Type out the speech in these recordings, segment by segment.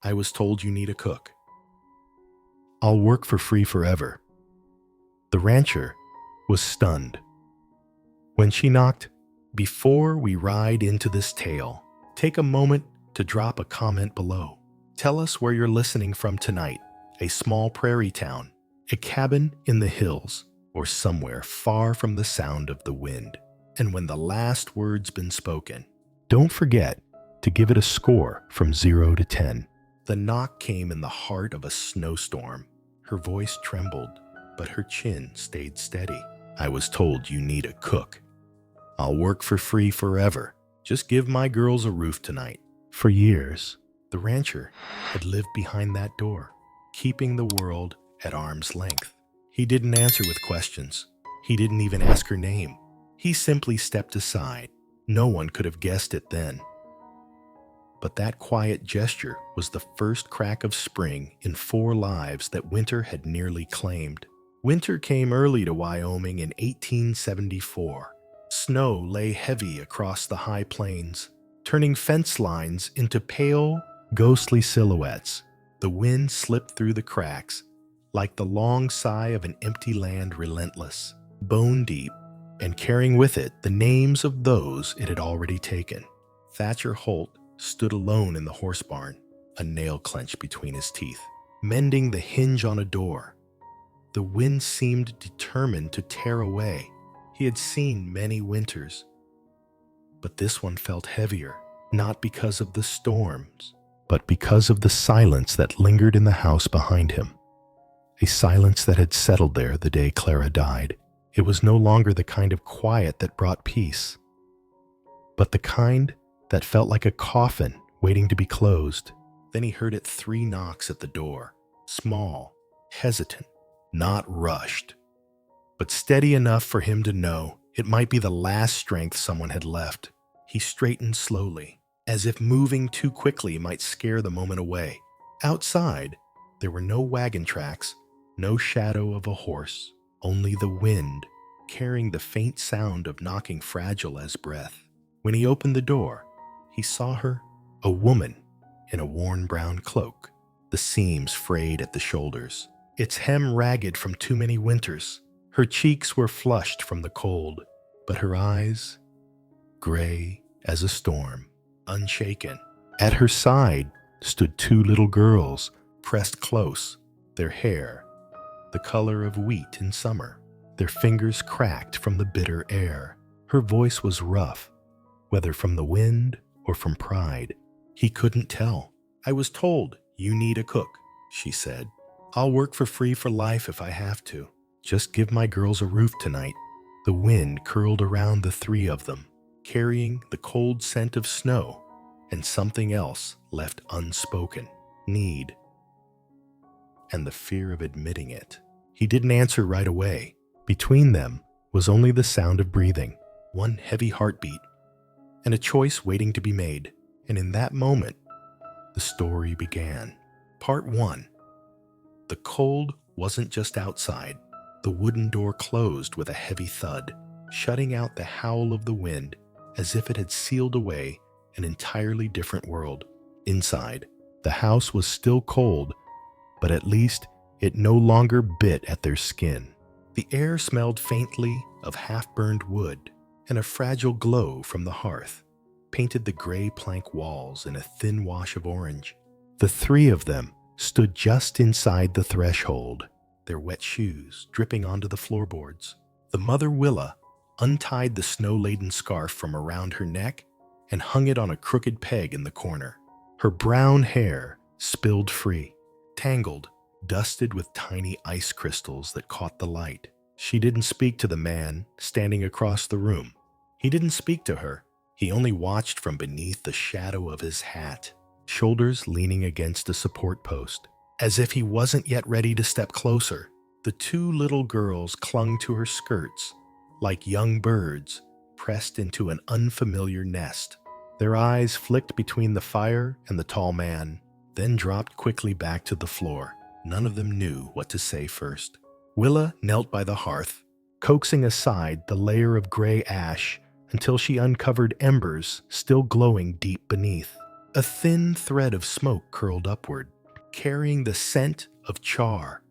I was told you need a cook. I'll work for free forever. The rancher was stunned. When she knocked, before we ride into this tale, take a moment to drop a comment below. Tell us where you're listening from tonight, a small prairie town, a cabin in the hills, or somewhere far from the sound of the wind. And when the last word's been spoken, don't forget to give it a score from 0 to 10. The knock came in the heart of a snowstorm. Her voice trembled, but her chin stayed steady. I was told you need a cook. I'll work for free forever. Just give my girls a roof tonight. For years, the rancher had lived behind that door, keeping the world at arm's length. He didn't answer with questions. He didn't even ask her name. He simply stepped aside. No one could have guessed it then. But that quiet gesture was the first crack of spring in 4 lives that winter had nearly claimed. Winter came early to Wyoming in 1874. Snow lay heavy across the high plains, turning fence lines into pale, ghostly silhouettes. The wind slipped through the cracks, like the long sigh of an empty land relentless, bone deep, and carrying with it the names of those it had already taken. Thatcher Holt stood alone in the horse barn, a nail clenched between his teeth, mending the hinge on a door. The wind seemed determined to tear away. He had seen many winters, but this one felt heavier, not because of the storms, but because of the silence that lingered in the house behind him. A silence that had settled there the day Clara died. It was no longer the kind of quiet that brought peace, but the kind that felt like a coffin waiting to be closed. Then he heard 3 knocks at the door, small, hesitant, not rushed, but steady enough for him to know it might be the last strength someone had left. He straightened slowly, as if moving too quickly might scare the moment away. Outside, there were no wagon tracks, no shadow of a horse, only the wind, carrying the faint sound of knocking fragile as breath. When he opened the door, he saw her, a woman, in a worn brown cloak, the seams frayed at the shoulders, its hem ragged from too many winters. Her cheeks were flushed from the cold, but her eyes, gray as a storm, unshaken. At her side stood 2 little girls, pressed close, their hair the color of wheat in summer, their fingers cracked from the bitter air. Her voice was rough, whether from the wind or from pride. He couldn't tell. I was told you need a cook, she said. I'll work for free for life if I have to. Just give my girls a roof tonight. The wind curled around the 3 of them, carrying the cold scent of snow and something else left unspoken, need, and the fear of admitting it. He didn't answer right away. Between them was only the sound of breathing, one heavy heartbeat, and a choice waiting to be made. And in that moment, the story began. Part 1. The cold wasn't just outside. The wooden door closed with a heavy thud, shutting out the howl of the wind as if it had sealed away an entirely different world. Inside, the house was still cold, but at least it no longer bit at their skin. The air smelled faintly of half-burned wood, and a fragile glow from the hearth painted the gray plank walls in a thin wash of orange. The 3 of them stood just inside the threshold, their wet shoes dripping onto the floorboards. The mother Willa untied the snow-laden scarf from around her neck and hung it on a crooked peg in the corner. Her brown hair spilled free, tangled, dusted with tiny ice crystals that caught the light. She didn't speak to the man standing across the room. He didn't speak to her. He only watched from beneath the shadow of his hat, shoulders leaning against a support post. As if he wasn't yet ready to step closer, the 2 little girls clung to her skirts like young birds pressed into an unfamiliar nest. Their eyes flicked between the fire and the tall man, then dropped quickly back to the floor. None of them knew what to say first. Willa knelt by the hearth, coaxing aside the layer of gray ash until she uncovered embers still glowing deep beneath. A thin thread of smoke curled upward, carrying the scent of char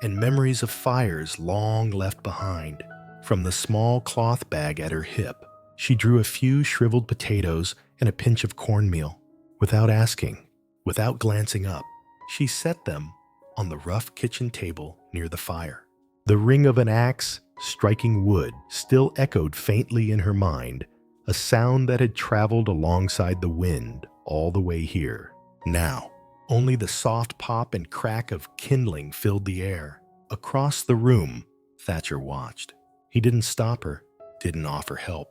and memories of fires long left behind. From the small cloth bag at her hip, she drew a few shriveled potatoes and a pinch of cornmeal. Without asking, without glancing up, she set them on the rough kitchen table near the fire. The ring of an axe striking wood still echoed faintly in her mind, a sound that had traveled alongside the wind all the way here. Now, only the soft pop and crack of kindling filled the air. Across the room, Thatcher watched. He didn't stop her, didn't offer help.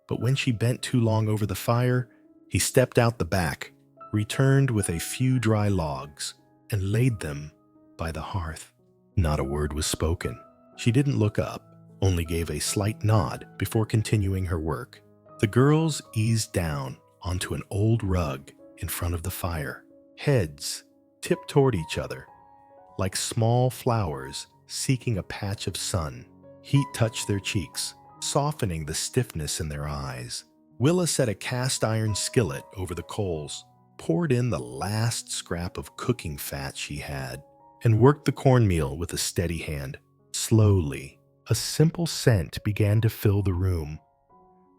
But when she bent too long over the fire, he stepped out the back, returned with a few dry logs, and laid them by the hearth. Not a word was spoken. She didn't look up, only gave a slight nod before continuing her work. The girls eased down onto an old rug in front of the fire. Heads tipped toward each other, like small flowers seeking a patch of sun. Heat touched their cheeks, softening the stiffness in their eyes. Willa set a cast iron skillet over the coals, poured in the last scrap of cooking fat she had, and worked the cornmeal with a steady hand. Slowly, a simple scent began to fill the room.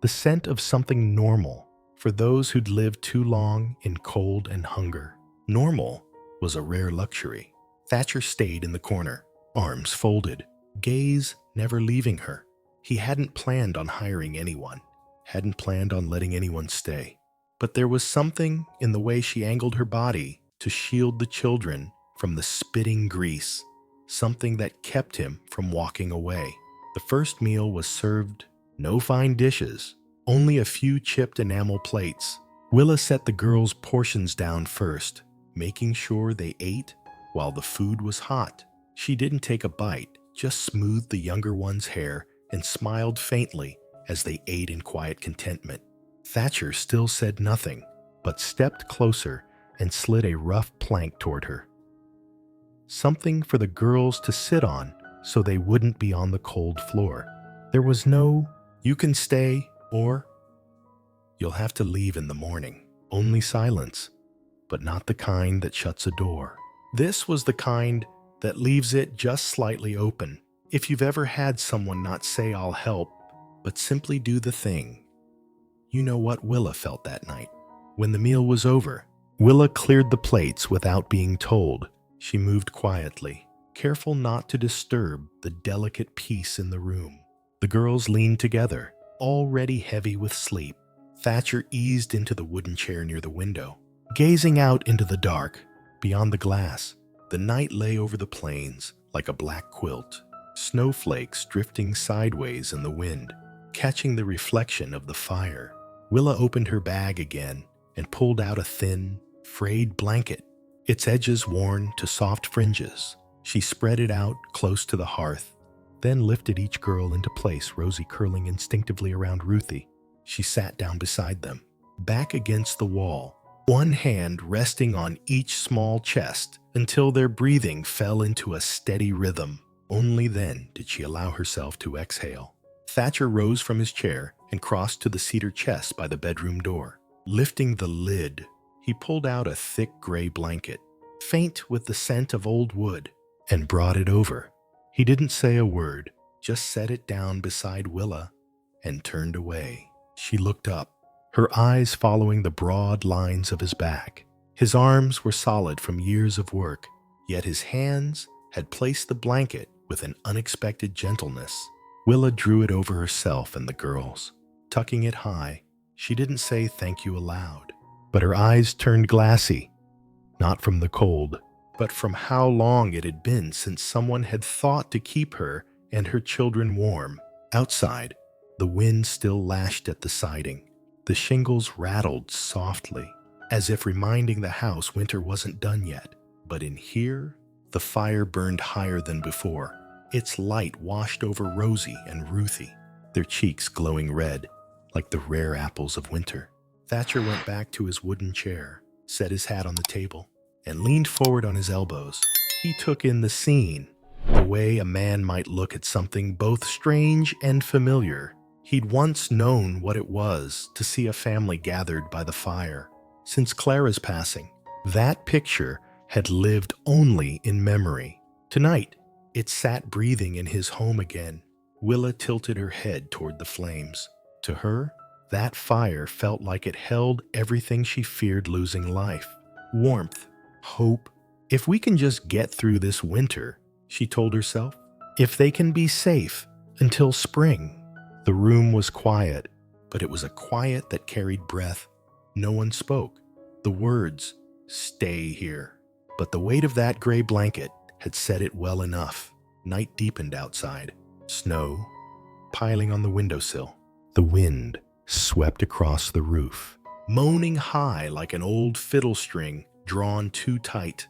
The scent of something normal for those who'd lived too long in cold and hunger. Normal was a rare luxury. Thatcher stayed in the corner, arms folded, gaze never leaving her. He hadn't planned on hiring anyone, hadn't planned on letting anyone stay. But there was something in the way she angled her body to shield the children from the spitting grease, something that kept him from walking away. The first meal was served, no fine dishes, only a few chipped enamel plates. Willa set the girls' portions down first, making sure they ate while the food was hot. She didn't take a bite, just smoothed the younger one's hair and smiled faintly as they ate in quiet contentment. Thatcher still said nothing, but stepped closer and slid a rough plank toward her. Something for the girls to sit on so they wouldn't be on the cold floor. There was no, "You can stay," or "You'll have to leave in the morning." Only silence, but not the kind that shuts a door. This was the kind that leaves it just slightly open. If you've ever had someone not say "I'll help," but simply do the thing. You know what Willa felt that night. When the meal was over, Willa cleared the plates without being told. She moved quietly, careful not to disturb the delicate peace in the room. The girls leaned together, already heavy with sleep. Thatcher eased into the wooden chair near the window, gazing out into the dark. Beyond the glass, the night lay over the plains like a black quilt, snowflakes drifting sideways in the wind, catching the reflection of the fire. Willa opened her bag again and pulled out a thin, frayed blanket, its edges worn to soft fringes. She spread it out close to the hearth, then lifted each girl into place, Rosie curling instinctively around Ruthie. She sat down beside them, back against the wall, one hand resting on each small chest until their breathing fell into a steady rhythm. Only then did she allow herself to exhale. Thatcher rose from his chair and crossed to the cedar chest by the bedroom door. Lifting the lid, he pulled out a thick gray blanket, faint with the scent of old wood, and brought it over. He didn't say a word, just set it down beside Willa and turned away. She looked up, her eyes following the broad lines of his back. His arms were solid from years of work, yet his hands had placed the blanket with an unexpected gentleness. Willa drew it over herself and the girls. Tucking it high, she didn't say thank you aloud, but her eyes turned glassy, not from the cold, but from how long it had been since someone had thought to keep her and her children warm. Outside, the wind still lashed at the siding. The shingles rattled softly, as if reminding the house winter wasn't done yet. But in here, the fire burned higher than before. Its light washed over Rosie and Ruthie, their cheeks glowing red, like the rare apples of winter. Thatcher went back to his wooden chair, set his hat on the table, and leaned forward on his elbows. He took in the scene, the way a man might look at something both strange and familiar. He'd once known what it was to see a family gathered by the fire, since Clara's passing. That picture had lived only in memory. Tonight, it sat breathing in his home again. Willa tilted her head toward the flames. To her, that fire felt like it held everything she feared losing: life, warmth, hope. If we can just get through this winter, she told herself, if they can be safe until spring. The room was quiet, but it was a quiet that carried breath. No one spoke. The words, "Stay here." But the weight of that gray blanket had said it well enough. Night deepened outside. Snow piling on the windowsill. The wind swept across the roof, moaning high like an old fiddle string drawn too tight.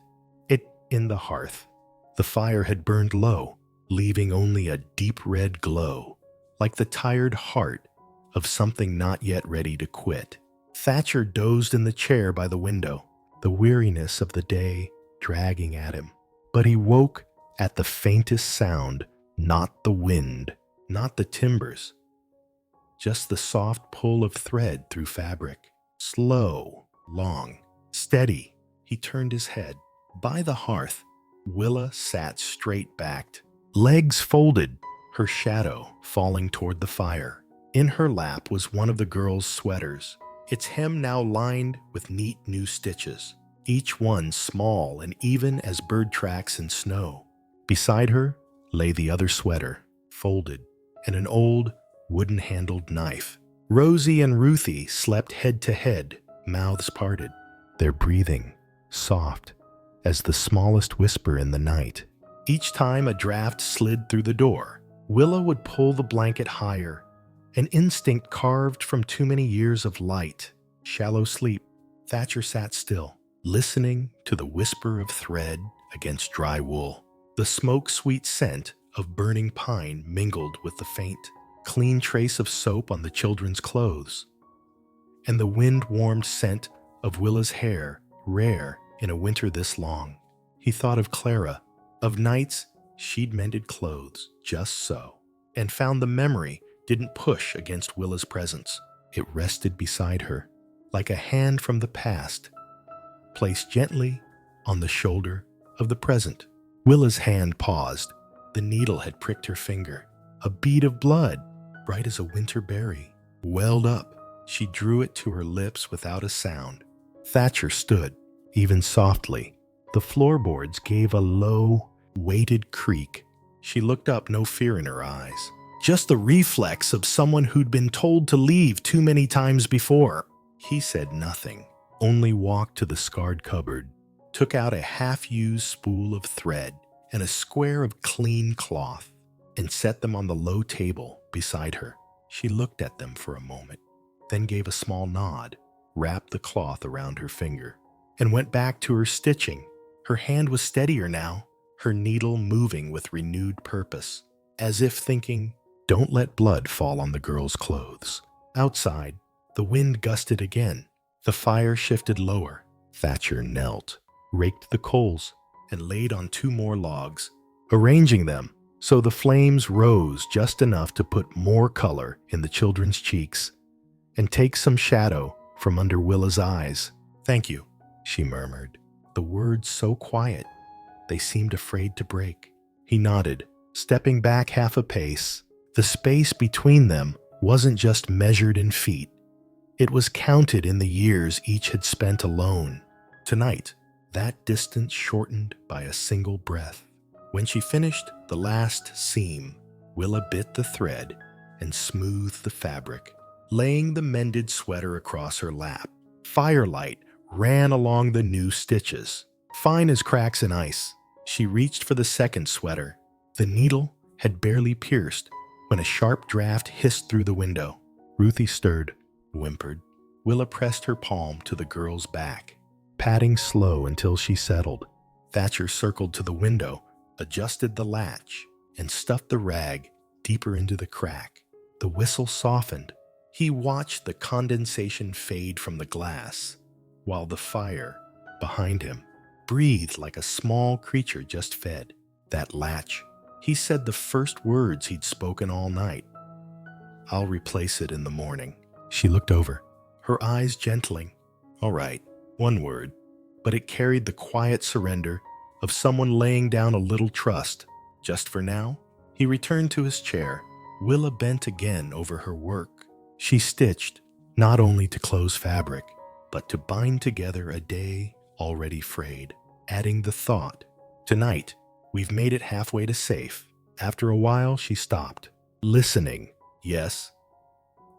In the hearth, the fire had burned low, leaving only a deep red glow, like the tired heart of something not yet ready to quit. Thatcher dozed in the chair by the window, the weariness of the day dragging at him. But he woke at the faintest sound, not the wind, not the timbers, just the soft pull of thread through fabric. Slow, long, steady. He turned his head. By the hearth, Willa sat straight-backed, legs folded, her shadow falling toward the fire. In her lap was one of the girl's sweaters, its hem now lined with neat new stitches, each one small and even as bird tracks in snow. Beside her lay the other sweater, folded, and an old, wooden-handled knife. Rosie and Ruthie slept head to head, mouths parted, their breathing soft as the smallest whisper in the night. Each time a draft slid through the door, Willa would pull the blanket higher, an instinct carved from too many years of light, shallow sleep. Thatcher sat still, listening to the whisper of thread against dry wool. The smoke-sweet scent of burning pine mingled with the faint, clean trace of soap on the children's clothes, and the wind-warmed scent of Willa's hair, rare in a winter this long. He thought of Clara, of nights she'd mended clothes just so, and found the memory didn't push against Willa's presence. It rested beside her, like a hand from the past, placed gently on the shoulder of the present. Willa's hand paused. The needle had pricked her finger. A bead of blood, bright as a winter berry, welled up. She drew it to her lips without a sound. Thatcher stood, even softly. The floorboards gave a low, weighted creak. She looked up, no fear in her eyes. Just the reflex of someone who'd been told to leave too many times before. He said nothing, only walked to the scarred cupboard, took out a half-used spool of thread and a square of clean cloth, and set them on the low table beside her. She looked at them for a moment, then gave a small nod, wrapped the cloth around her finger, and went back to her stitching. Her hand was steadier now, her needle moving with renewed purpose, as if thinking, don't let blood fall on the girl's clothes. Outside, the wind gusted again. The fire shifted lower. Thatcher knelt, raked the coals, and laid on 2 more logs, arranging them so the flames rose just enough to put more color in the children's cheeks and take some shadow from under Willa's eyes. "Thank you," she murmured, the words so quiet they seemed afraid to break. He nodded, stepping back half a pace. The space between them wasn't just measured in feet. It was counted in the years each had spent alone. Tonight, that distance shortened by a single breath. When she finished the last seam, Willa bit the thread and smoothed the fabric, laying the mended sweater across her lap. Firelight ran along the new stitches, fine as cracks in ice. She reached for the second sweater. The needle had barely pierced when a sharp draft hissed through the window. Ruthie stirred, whimpered. Willa pressed her palm to the girl's back, patting slow until she settled. Thatcher circled to the window, adjusted the latch, and stuffed the rag deeper into the crack. The whistle softened. He watched the condensation fade from the glass, while the fire, behind him, breathed like a small creature just fed. That latch. He said the first words he'd spoken all night. "I'll replace it in the morning." She looked over, her eyes gentling. All right, one word, but it carried the quiet surrender of someone laying down a little trust. Just for now, he returned to his chair. Willa bent again over her work. She stitched, not only to close fabric, but to bind together a day already frayed, adding the thought, "Tonight, we've made it halfway to safe." After a while, she stopped, listening. Yes.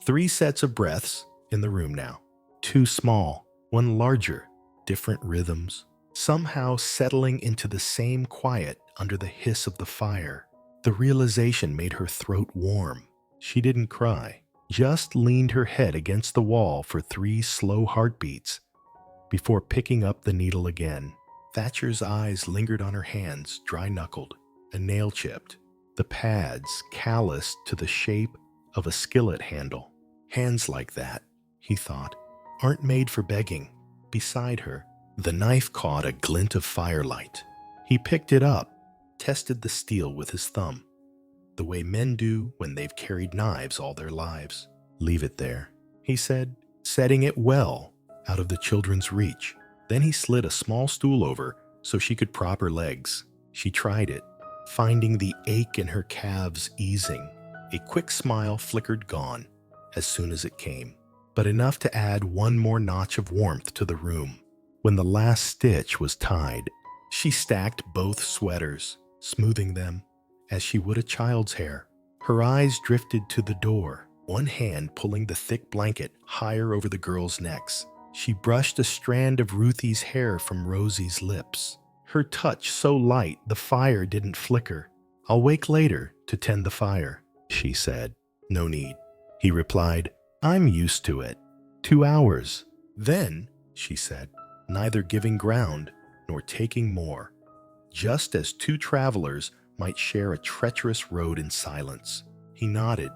3 sets of breaths in the room now. 2 small, 1 larger, different rhythms, somehow settling into the same quiet under the hiss of the fire. The realization made her throat warm. She didn't cry, just leaned her head against the wall for 3 slow heartbeats before picking up the needle again. Thatcher's eyes lingered on her hands, dry-knuckled, a nail chipped, the pads calloused to the shape of a skillet handle. Hands like that, he thought, aren't made for begging. Beside her, the knife caught a glint of firelight. He picked it up, tested the steel with his thumb, the way men do when they've carried knives all their lives. "Leave it there," he said, setting it well out of the children's reach. Then he slid a small stool over so she could prop her legs. She tried it, finding the ache in her calves easing. A quick smile flickered gone as soon as it came, but enough to add 1 more notch of warmth to the room. When the last stitch was tied, she stacked both sweaters, smoothing them as she would a child's hair. Her eyes drifted to the door, one hand pulling the thick blanket higher over the girls' necks. She brushed a strand of Ruthie's hair from Rosie's lips, her touch so light the fire didn't flicker. "I'll wake later to tend the fire," she said. "No need," he replied. "I'm used to it. 2 hours. Then," she said, neither giving ground nor taking more, just as 2 travelers might share a treacherous road in silence. He nodded.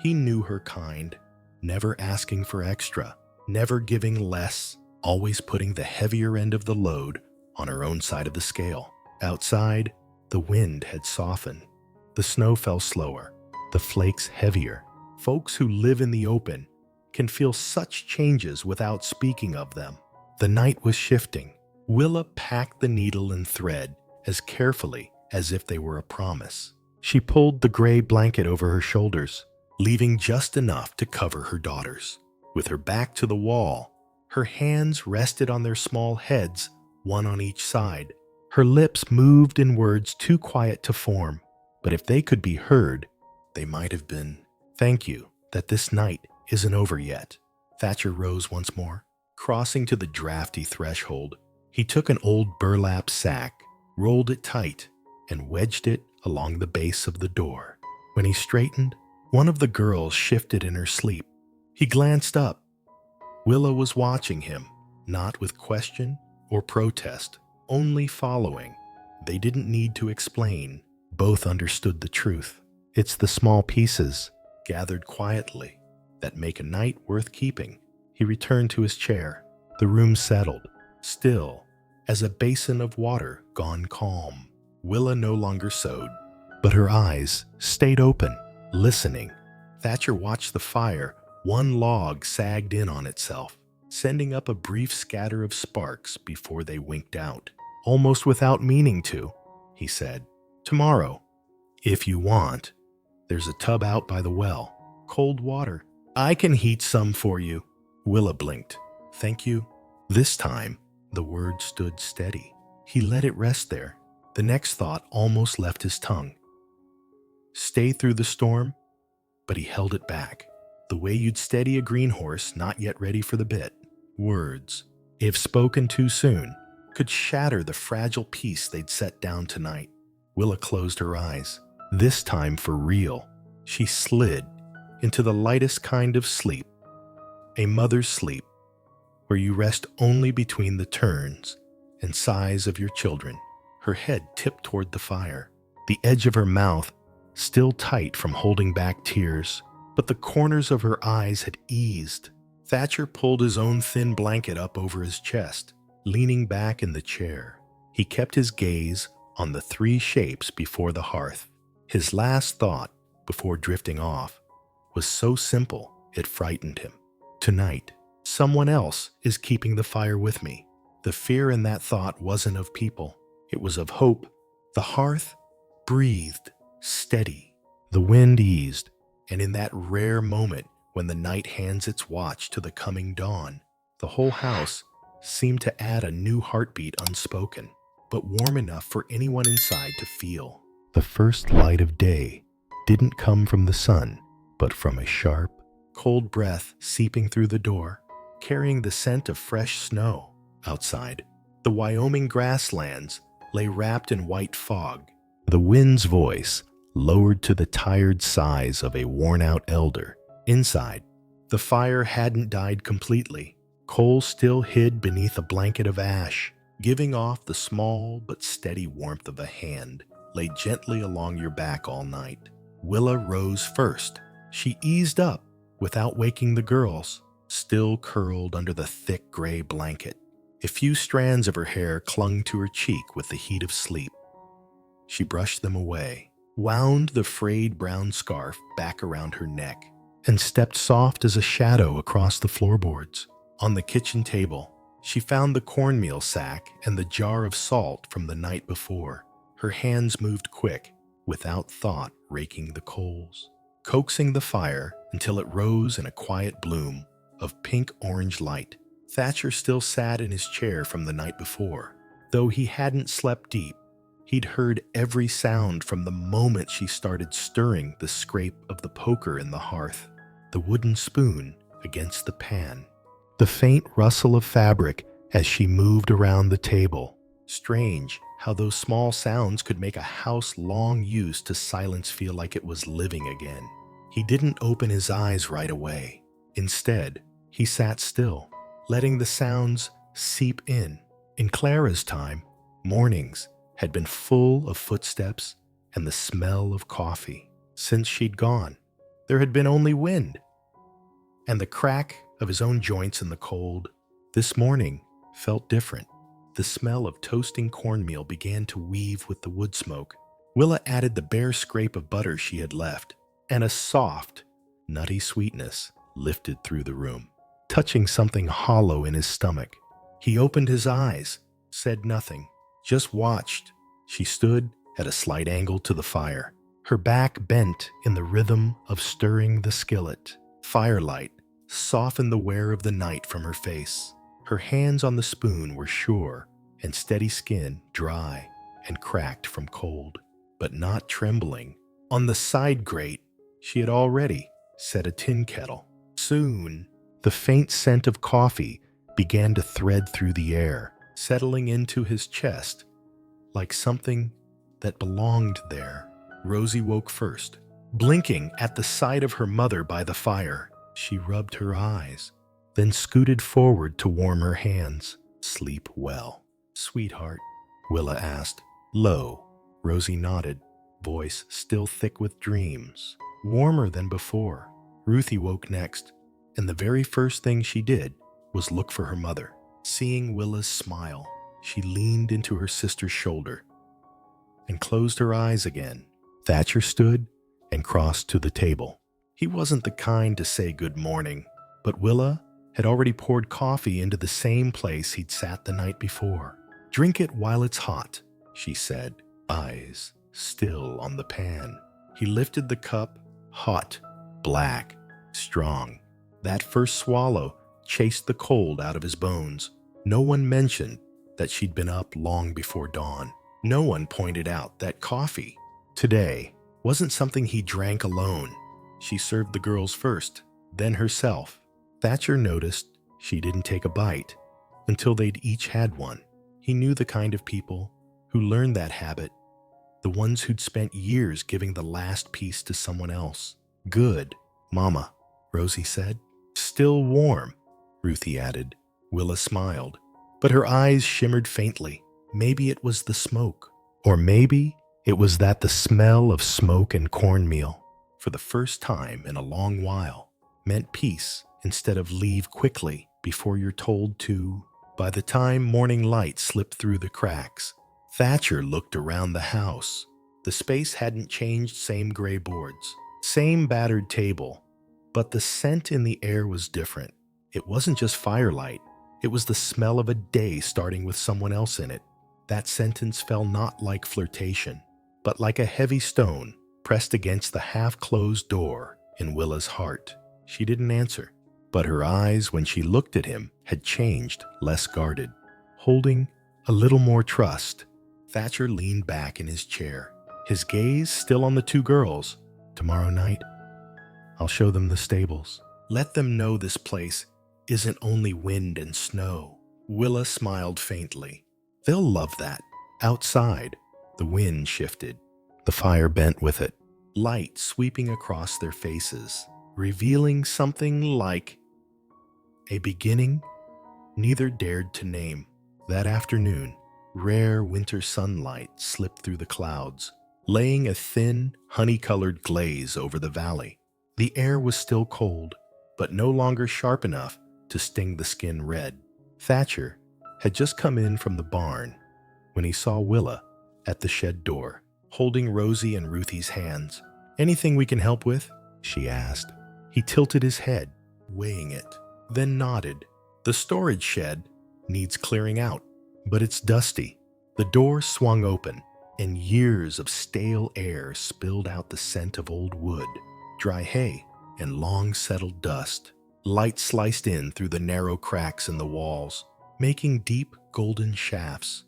He knew her kind, never asking for extra, never giving less, always putting the heavier end of the load on her own side of the scale. Outside, the wind had softened. The snow fell slower, the flakes heavier. Folks who live in the open can feel such changes without speaking of them. The night was shifting. Willa packed the needle and thread as carefully as if they were a promise. She pulled the gray blanket over her shoulders, leaving just enough to cover her daughters. With her back to the wall, her hands rested on their small heads, one on each side. Her lips moved in words too quiet to form, but if they could be heard, they might have been, "Thank you that this night isn't over yet." Thatcher rose once more, crossing to the drafty threshold. He took an old burlap sack, rolled it tight, and wedged it along the base of the door. When he straightened, one of the girls shifted in her sleep. He glanced up. Willa was watching him, not with question or protest, only following. They didn't need to explain. Both understood the truth. It's the small pieces, gathered quietly, that make a night worth keeping. He returned to his chair. The room settled, still as a basin of water gone calm. Willa no longer sewed, but her eyes stayed open, listening. Thatcher watched the fire. One log sagged in on itself, sending up a brief scatter of sparks before they winked out. "Almost without meaning to," he said. "Tomorrow, if you want, there's a tub out by the well. Cold water. I can heat some for you." Willa blinked. "Thank you." This time, the word stood steady. He let it rest there. The next thought almost left his tongue. Stay through the storm? But he held it back, the way you'd steady a green horse not yet ready for the bit. Words, if spoken too soon, could shatter the fragile peace they'd set down tonight. Willa closed her eyes, this time for real. She slid into the lightest kind of sleep, a mother's sleep, where you rest only between the turns and sighs of your children. Her head tipped toward the fire, the edge of her mouth still tight from holding back tears, but the corners of her eyes had eased. Thatcher pulled his own thin blanket up over his chest, leaning back in the chair. He kept his gaze on the 3 shapes before the hearth. His last thought, before drifting off, was so simple it frightened him. Tonight, Someone else is keeping the fire with me. The fear in that thought wasn't of people. It was of hope. The hearth breathed steady. The wind eased, and in that rare moment when the night hands its watch to the coming dawn, the whole house seemed to add a new heartbeat unspoken, but warm enough for anyone inside to feel. The first light of day didn't come from the sun, but from a sharp, cold breath seeping through the door, carrying the scent of fresh snow. Outside, the Wyoming grasslands lay wrapped in white fog. The wind's voice lowered to the tired sighs of a worn-out elder. Inside, the fire hadn't died completely. Coal still hid beneath a blanket of ash, giving off the small but steady warmth of a hand laid gently along your back all night. Willa rose first. She eased up without waking the girls, still curled under the thick gray blanket. A few strands of her hair clung to her cheek with the heat of sleep. She brushed them away, wound the frayed brown scarf back around her neck, and stepped soft as a shadow across the floorboards. On the kitchen table, she found the cornmeal sack and the jar of salt from the night before. Her hands moved quick, without thought raking the coals, coaxing the fire until it rose in a quiet bloom of pink-orange light. Thatcher still sat in his chair from the night before. Though he hadn't slept deep, he'd heard every sound from the moment she started stirring the scrape of the poker in the hearth, the wooden spoon against the pan, the faint rustle of fabric as she moved around the table. Strange how those small sounds could make a house long used to silence feel like it was living again. He didn't open his eyes right away. Instead, he sat still, letting the sounds seep in. In Clara's time, mornings had been full of footsteps and the smell of coffee. Since she'd gone, there had been only wind and the crack of his own joints in the cold. This morning felt different. The smell of toasting cornmeal began to weave with the wood smoke. Willa added the bare scrape of butter she had left, and a soft, nutty sweetness lifted through the room, touching something hollow in his stomach. He opened his eyes, said nothing, just watched. She stood at a slight angle to the fire, her back bent in the rhythm of stirring the skillet. Firelight softened the wear of the night from her face. Her hands on the spoon were sure, and steady skin dry and cracked from cold, but not trembling. On the side grate, she had already set a tin kettle. Soon, the faint scent of coffee began to thread through the air, settling into his chest like something that belonged there. Rosie woke first, blinking at the sight of her mother by the fire. She rubbed her eyes, then scooted forward to warm her hands. "Sleep well, sweetheart?" Willa asked. Low. Rosie nodded, voice still thick with dreams. Warmer than before. Ruthie woke next, and the very first thing she did was look for her mother. Seeing Willa's smile, she leaned into her sister's shoulder and closed her eyes again. Thatcher stood and crossed to the table. He wasn't the kind to say good morning, but Willa had already poured coffee into the same place he'd sat the night before. "Drink it while it's hot," she said, eyes still on the pan. He lifted the cup, hot, black, strong. That first swallow chased the cold out of his bones. No one mentioned that she'd been up long before dawn. No one pointed out that coffee today wasn't something he drank alone. She served the girls first, then herself. Thatcher noticed she didn't take a bite until they'd each had one. He knew the kind of people who learned that habit, the ones who'd spent years giving the last piece to someone else. "Good, Mama," Rosie said. "Still warm," Ruthie added. Willa smiled, but her eyes shimmered faintly. Maybe it was the smoke, or maybe it was that the smell of smoke and cornmeal, for the first time in a long while, meant peace instead of leave quickly before you're told to. By the time morning light slipped through the cracks, Thatcher looked around the house. The space hadn't changed, same gray boards, same battered table, but the scent in the air was different. It wasn't just firelight. It was the smell of a day starting with someone else in it. That sentence fell not like flirtation, but like a heavy stone pressed against the half-closed door in Willa's heart. She didn't answer, but her eyes, when she looked at him, had changed, less guarded. Holding a little more trust, Thatcher leaned back in his chair, his gaze still on the two girls. Tomorrow night, I'll show them the stables. Let them know this place isn't only wind and snow. Willa smiled faintly. They'll love that. Outside, the wind shifted. The fire bent with it, light sweeping across their faces, revealing something like a beginning neither dared to name. That afternoon, rare winter sunlight slipped through the clouds, laying a thin, honey-colored glaze over the valley. The air was still cold, but no longer sharp enough to sting the skin red. Thatcher had just come in from the barn when he saw Willa at the shed door, holding Rosie and Ruthie's hands. "Anything we can help with?" she asked. He tilted his head, weighing it, then nodded. "The storage shed needs clearing out, but it's dusty." The door swung open, and years of stale air spilled out the scent of old wood, dry hay, and long-settled dust. Light sliced in through the narrow cracks in the walls, making deep golden shafts,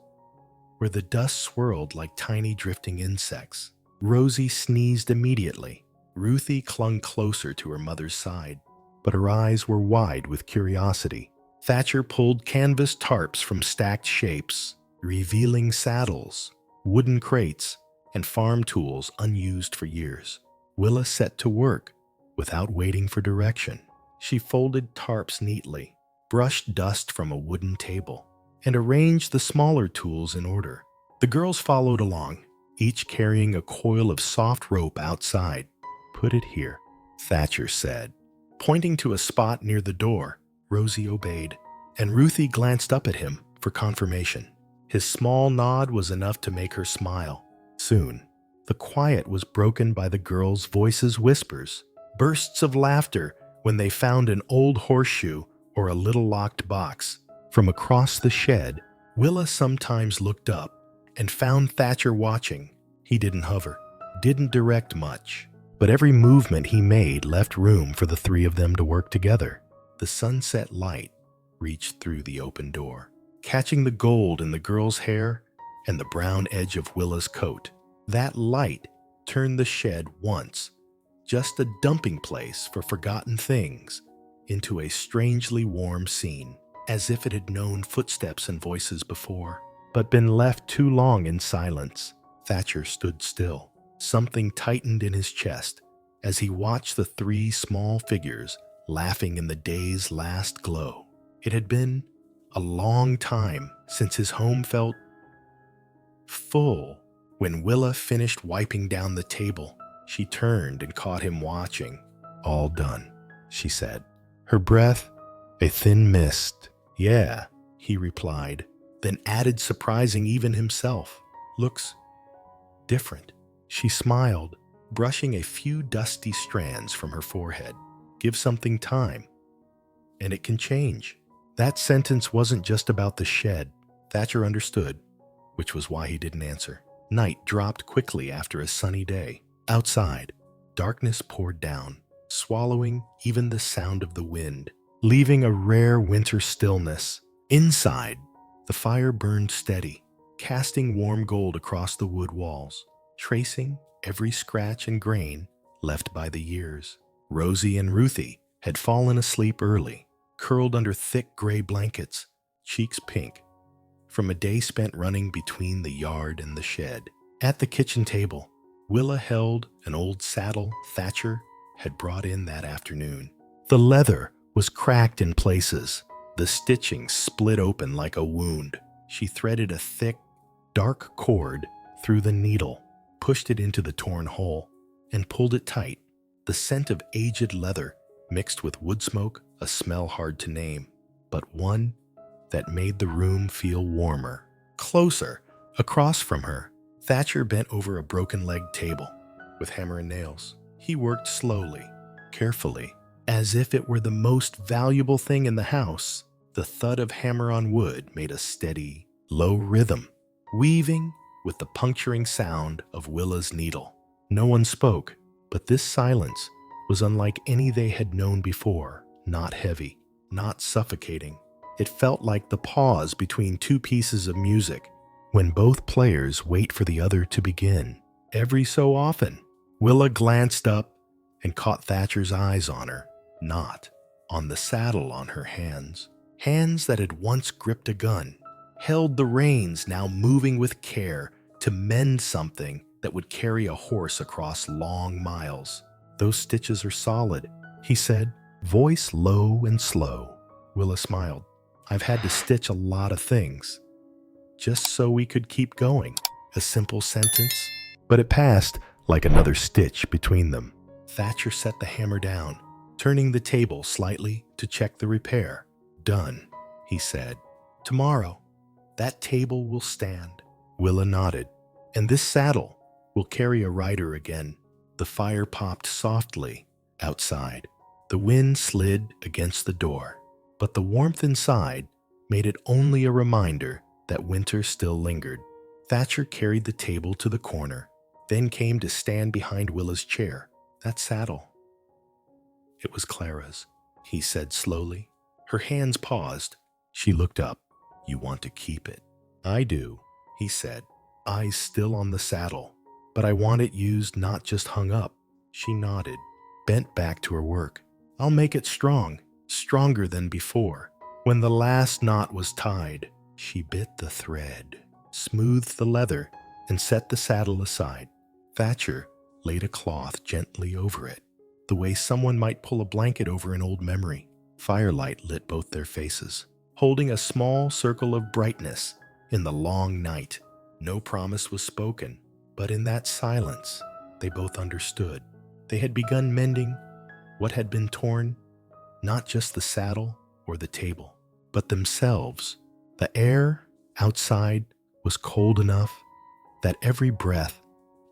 where the dust swirled like tiny drifting insects. Rosie sneezed immediately. Ruthie clung closer to her mother's side, but her eyes were wide with curiosity. Thatcher pulled canvas tarps from stacked shapes, revealing saddles, wooden crates, and farm tools unused for years. Willa set to work without waiting for direction. She folded tarps neatly, brushed dust from a wooden table, and arranged the smaller tools in order. The girls followed along, each carrying a coil of soft rope outside. "Put it here," Thatcher said. Pointing to a spot near the door, Rosie obeyed, and Ruthie glanced up at him for confirmation. His small nod was enough to make her smile. Soon, the quiet was broken by the girls' voices' whispers, bursts of laughter when they found an old horseshoe or a little locked box. From across the shed, Willa sometimes looked up and found Thatcher watching. He didn't hover, didn't direct much, but every movement he made left room for the three of them to work together. The sunset light reached through the open door, catching the gold in the girl's hair and the brown edge of Willa's coat. That light turned the shed once, just a dumping place for forgotten things, into a strangely warm scene, as if it had known footsteps and voices before, but been left too long in silence. Thatcher stood still. Something tightened in his chest as he watched the three small figures laughing in the day's last glow. It had been a long time since his home felt full. When Willa finished wiping down the table, she turned and caught him watching. "All done," she said. Her breath a thin mist. "Yeah," he replied, then added, surprising even himself. "Looks different." She smiled, brushing a few dusty strands from her forehead. "Give something time, and it can change." That sentence wasn't just about the shed. Thatcher understood, which was why he didn't answer. Night dropped quickly after a sunny day. Outside, darkness poured down, swallowing even the sound of the wind, leaving a rare winter stillness. Inside, the fire burned steady, casting warm gold across the wood walls, tracing every scratch and grain left by the years. Rosie and Ruthie had fallen asleep early, curled under thick gray blankets, cheeks pink, from a day spent running between the yard and the shed. At the kitchen table, Willa held an old saddle Thatcher had brought in that afternoon. The leather was cracked in places, the stitching split open like a wound. She threaded a thick, dark cord through the needle, pushed it into the torn hole, and pulled it tight. The scent of aged leather mixed with wood smoke, a smell hard to name, but one that made the room feel warmer. Closer, across from her, Thatcher bent over a broken-legged table with hammer and nails. He worked slowly, carefully, as if it were the most valuable thing in the house. The thud of hammer on wood made a steady, low rhythm, weaving with the puncturing sound of Willa's needle. No one spoke, but this silence was unlike any they had known before. Not heavy, not suffocating. It felt like the pause between two pieces of music when both players wait for the other to begin. Every so often, Willa glanced up and caught Thatcher's eyes on her, not on the saddle on her hands. Hands that had once gripped a gun, held the reins, now moving with care to mend something that would carry a horse across long miles. "Those stitches are solid," he said, voice low and slow. Willa smiled. "I've had to stitch a lot of things, just so we could keep going." A simple sentence, but it passed like another stitch between them. Thatcher set the hammer down, turning the table slightly to check the repair. "Done," he said. "Tomorrow, that table will stand." Willa nodded. "And this saddle will carry a rider again." The fire popped softly outside. The wind slid against the door, but the warmth inside made it only a reminder that winter still lingered. Thatcher carried the table to the corner, then came to stand behind Willa's chair. "That saddle." "It was Clara's," he said slowly. Her hands paused. She looked up. "You want to keep it?" "I do," he said, eyes still on the saddle. "But I want it used, not just hung up." She nodded, bent back to her work. "I'll make it strong, stronger than before." When the last knot was tied, she bit the thread, smoothed the leather, and set the saddle aside. Thatcher laid a cloth gently over it, the way someone might pull a blanket over an old memory. Firelight lit both their faces, holding a small circle of brightness in the long night. No promise was spoken, but in that silence, they both understood. They had begun mending what had been torn, not just the saddle or the table, but themselves. The air outside was cold enough that every breath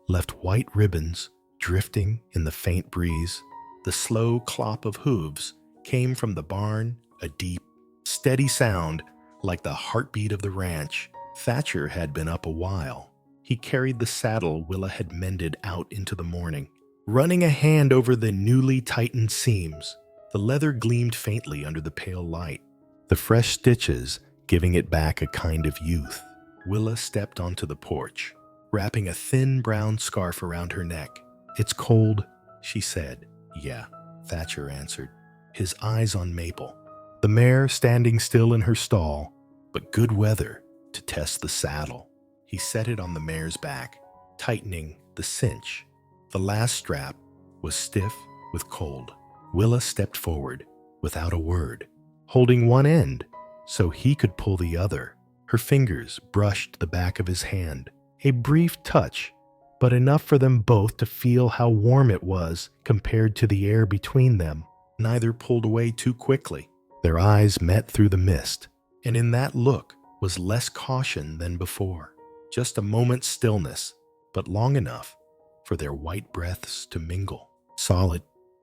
left white ribbons drifting in the faint breeze. The slow clop of hooves came from the barn, a deep, steady sound like the heartbeat of the ranch. Thatcher had been up a while. He carried the saddle Willa had mended out into the morning, running a hand over the newly tightened seams. The leather gleamed faintly under the pale light, the fresh stitches giving it back a kind of youth. Willa stepped onto the porch, wrapping a thin brown scarf around her neck. "It's cold," she said. "Yeah," Thatcher answered, his eyes on Maple, the mare standing still in her stall, but good weather to test the saddle. He set it on the mare's back, tightening the cinch. The last strap was stiff with cold. Willa stepped forward without a word, holding one end so he could pull the other. Her fingers brushed the back of his hand, a brief touch, but enough for them both to feel how warm it was compared to the air between them. Neither pulled away too quickly. Their eyes met through the mist, and in that look was less caution than before. Just a moment's stillness, but long enough for their white breaths to mingle. "Solid,"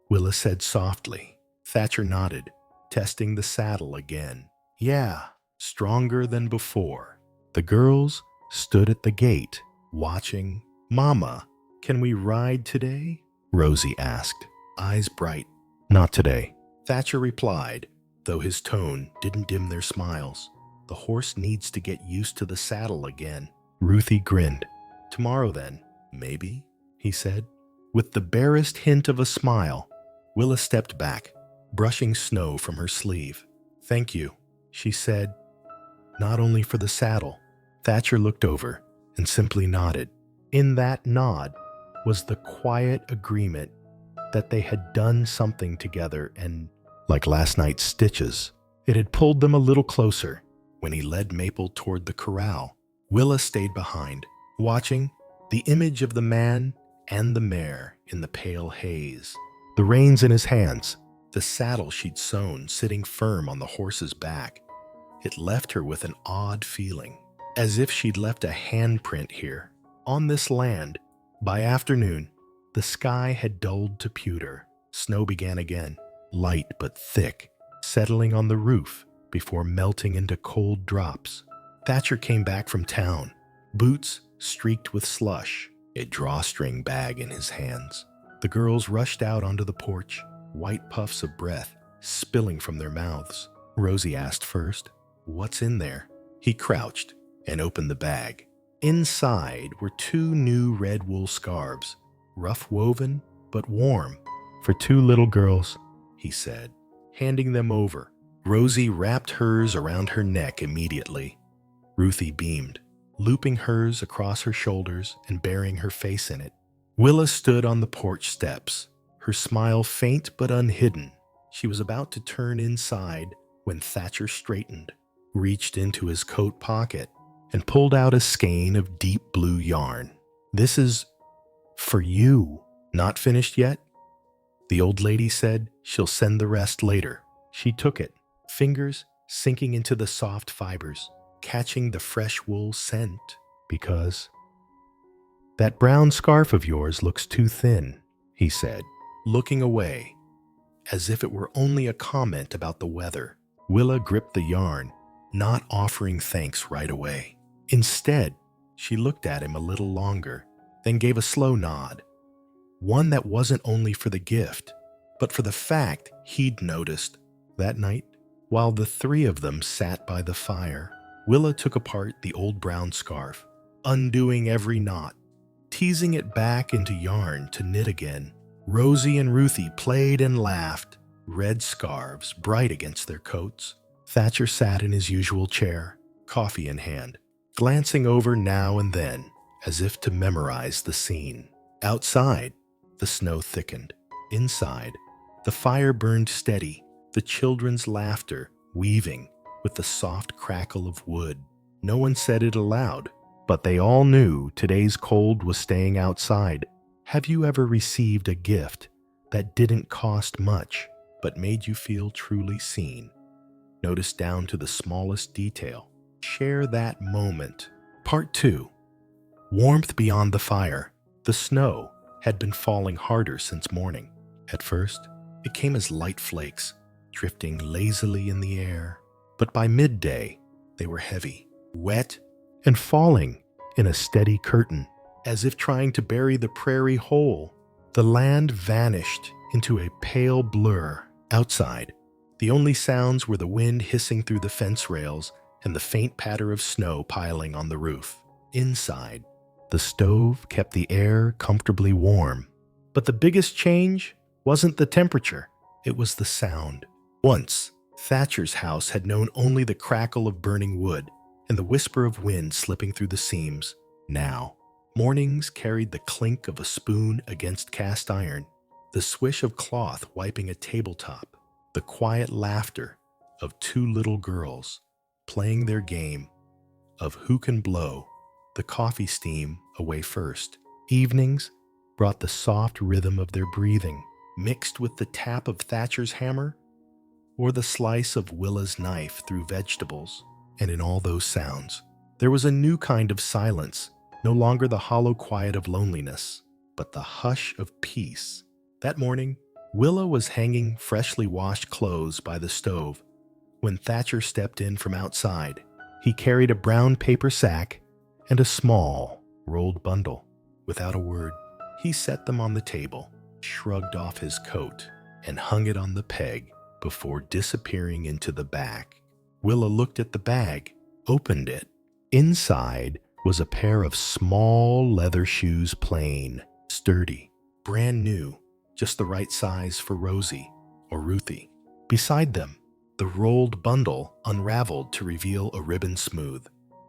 Willa said softly. Thatcher nodded, testing the saddle again. "Yeah, stronger than before." The girls stood at the gate, watching. "Mama, can we ride today?" Rosie asked, eyes bright. "Not today," Thatcher replied, though his tone didn't dim their smiles. "The horse needs to get used to the saddle again." Ruthie grinned. "Tomorrow then, maybe," he said. With the barest hint of a smile, Willa stepped back, brushing snow from her sleeve. "Thank you," she said. "Not only for the saddle." Thatcher looked over and simply nodded. In that nod was the quiet agreement that they had done something together, and, like last night's stitches, it had pulled them a little closer. When he led Maple toward the corral, Willa stayed behind, watching, the image of the man and the mare in the pale haze, the reins in his hands, the saddle she'd sewn sitting firm on the horse's back. It left her with an odd feeling, as if she'd left a handprint here, on this land. By afternoon, the sky had dulled to pewter. Snow began again, light but thick, settling on the roof before melting into cold drops. Thatcher came back from town, boots streaked with slush, a drawstring bag in his hands. The girls rushed out onto the porch, white puffs of breath spilling from their mouths. Rosie asked first, "What's in there?" He crouched and opened the bag. Inside were 2 new red wool scarves, rough woven but warm. "For 2 little girls," he said, handing them over. Rosie wrapped hers around her neck immediately. Ruthie beamed, looping hers across her shoulders and burying her face in it. Willa stood on the porch steps, her smile faint but unhidden. She was about to turn inside when Thatcher straightened, reached into his coat pocket, and pulled out a skein of deep blue yarn. "This is for you. Not finished yet?" The old lady said she'll send the rest later. She took it, fingers sinking into the soft fibers, catching the fresh wool scent. "Because that brown scarf of yours looks too thin," he said, looking away, as if it were only a comment about the weather. Willa gripped the yarn, not offering thanks right away. Instead, she looked at him a little longer, then gave a slow nod, one that wasn't only for the gift, but for the fact he'd noticed. That night, while the 3 of them sat by the fire, Willa took apart the old brown scarf, undoing every knot, teasing it back into yarn to knit again. Rosie and Ruthie played and laughed, red scarves bright against their coats. Thatcher sat in his usual chair, coffee in hand, glancing over now and then as if to memorize the scene. Outside, the snow thickened. Inside, the fire burned steady, the children's laughter weaving with the soft crackle of wood. No one said it aloud, but they all knew today's cold was staying outside. Have you ever received a gift that didn't cost much, but made you feel truly seen? Notice down to the smallest detail. Share that moment. Part 2. Warmth beyond the fire. The snow had been falling harder since morning. At first, it came as light flakes, drifting lazily in the air. But by midday, they were heavy, wet, and falling in a steady curtain, as if trying to bury the prairie whole. The land vanished into a pale blur. Outside, the only sounds were the wind hissing through the fence rails and the faint patter of snow piling on the roof. Inside, the stove kept the air comfortably warm. But the biggest change wasn't the temperature, it was the sound. Once, Thatcher's house had known only the crackle of burning wood and the whisper of wind slipping through the seams. Now, mornings carried the clink of a spoon against cast iron, the swish of cloth wiping a tabletop, the quiet laughter of 2 little girls playing their game of who can blow the coffee steam away first. Evenings brought the soft rhythm of their breathing, mixed with the tap of Thatcher's hammer or the slice of Willa's knife through vegetables. And in all those sounds, there was a new kind of silence, no longer the hollow quiet of loneliness, but the hush of peace. That morning, Willa was hanging freshly washed clothes by the stove when Thatcher stepped in from outside. He carried a brown paper sack and a small, rolled bundle. Without a word, he set them on the table, shrugged off his coat, and hung it on the peg before disappearing into the back. Willa looked at the bag, opened it. Inside was a pair of small leather shoes, plain, sturdy, brand new, just the right size for Rosie or Ruthie. Beside them, the rolled bundle unraveled to reveal a ribbon smooth,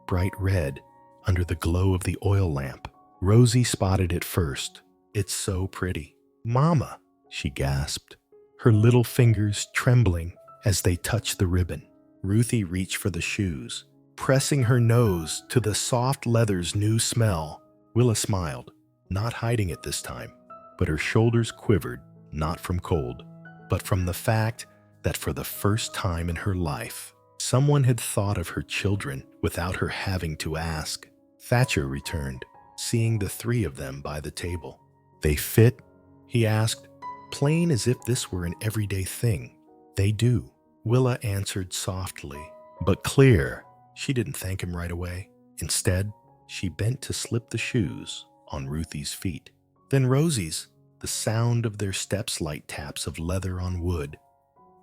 bright red under the glow of the oil lamp. Rosie spotted it first. "It's so pretty." "Mama," she gasped, her little fingers trembling as they touched the ribbon. Ruthie reached for the shoes, pressing her nose to the soft leather's new smell. Willa smiled, not hiding it this time, but her shoulders quivered, not from cold, but from the fact that for the first time in her life, someone had thought of her children without her having to ask. Thatcher returned, seeing the 3 of them by the table. "They fit?" he asked, plain as if this were an everyday thing. They do, Willa answered softly, but clear. She didn't thank him right away. Instead, she bent to slip the shoes on Ruthie's feet. Then Rosie's, the sound of their steps' light taps of leather on wood,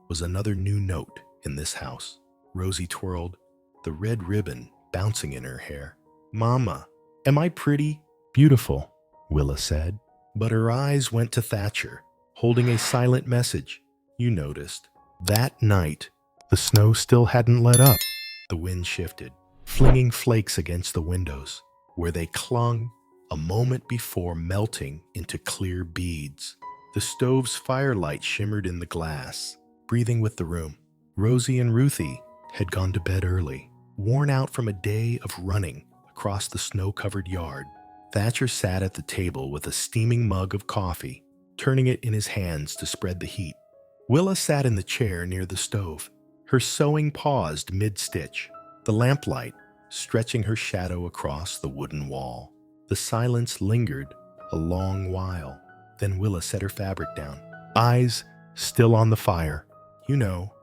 was another new note in this house. Rosie twirled, the red ribbon bouncing in her hair. "Mama, am I pretty?" "Beautiful," Willa said. But her eyes went to Thatcher, holding a silent message. You noticed. That night, the snow still hadn't let up. The wind shifted, flinging flakes against the windows, where they clung a moment before melting into clear beads. The stove's firelight shimmered in the glass, breathing with the room. Rosie and Ruthie had gone to bed early, worn out from a day of running across the snow-covered yard. Thatcher sat at the table with a steaming mug of coffee, turning it in his hands to spread the heat. Willa sat in the chair near the stove. Her sewing paused mid-stitch, the lamplight stretching her shadow across the wooden wall. The silence lingered a long while. Then Willa set her fabric down, eyes still on the fire. "You know."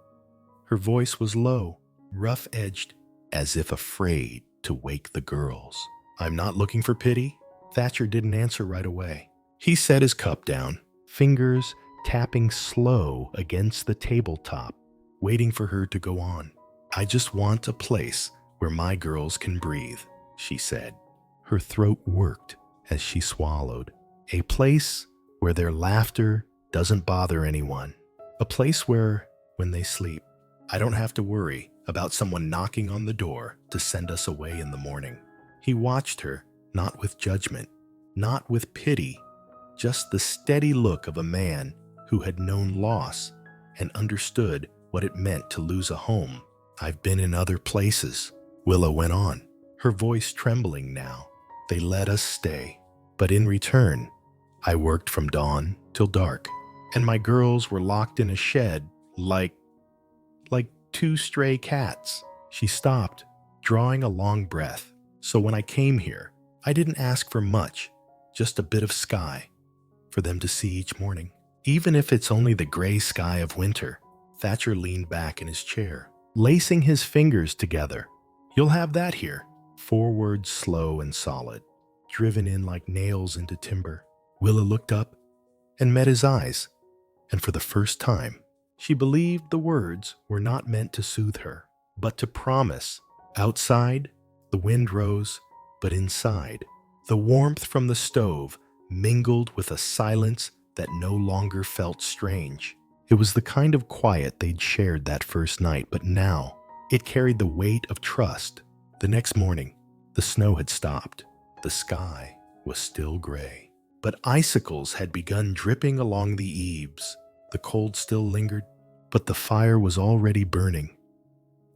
Her voice was low, rough-edged, as if afraid to wake the girls. "I'm not looking for pity." Thatcher didn't answer right away. He set his cup down, fingers tapping slow against the tabletop, waiting for her to go on. "I just want a place where my girls can breathe," she said. Her throat worked as she swallowed. "A place where their laughter doesn't bother anyone. A place where, when they sleep, I don't have to worry about someone knocking on the door to send us away in the morning." He watched her, not with judgment, not with pity, just the steady look of a man who had known loss and understood what it meant to lose a home. "I've been in other places," Willa went on, her voice trembling now. "They let us stay, but in return, I worked from dawn till dark, and my girls were locked in a shed like two stray cats." She stopped, drawing a long breath. "So when I came here, I didn't ask for much, just a bit of sky for them to see each morning. Even if it's only the gray sky of winter." Thatcher leaned back in his chair, lacing his fingers together. "You'll have that here." 4 words slow and solid, driven in like nails into timber. Willa looked up and met his eyes, and for the first time, she believed the words were not meant to soothe her, but to promise. Outside, the wind rose, but inside, the warmth from the stove mingled with a silence that no longer felt strange. It was the kind of quiet they'd shared that first night, but now it carried the weight of trust. The next morning, the snow had stopped. The sky was still gray, but icicles had begun dripping along the eaves. The cold still lingered, but the fire was already burning.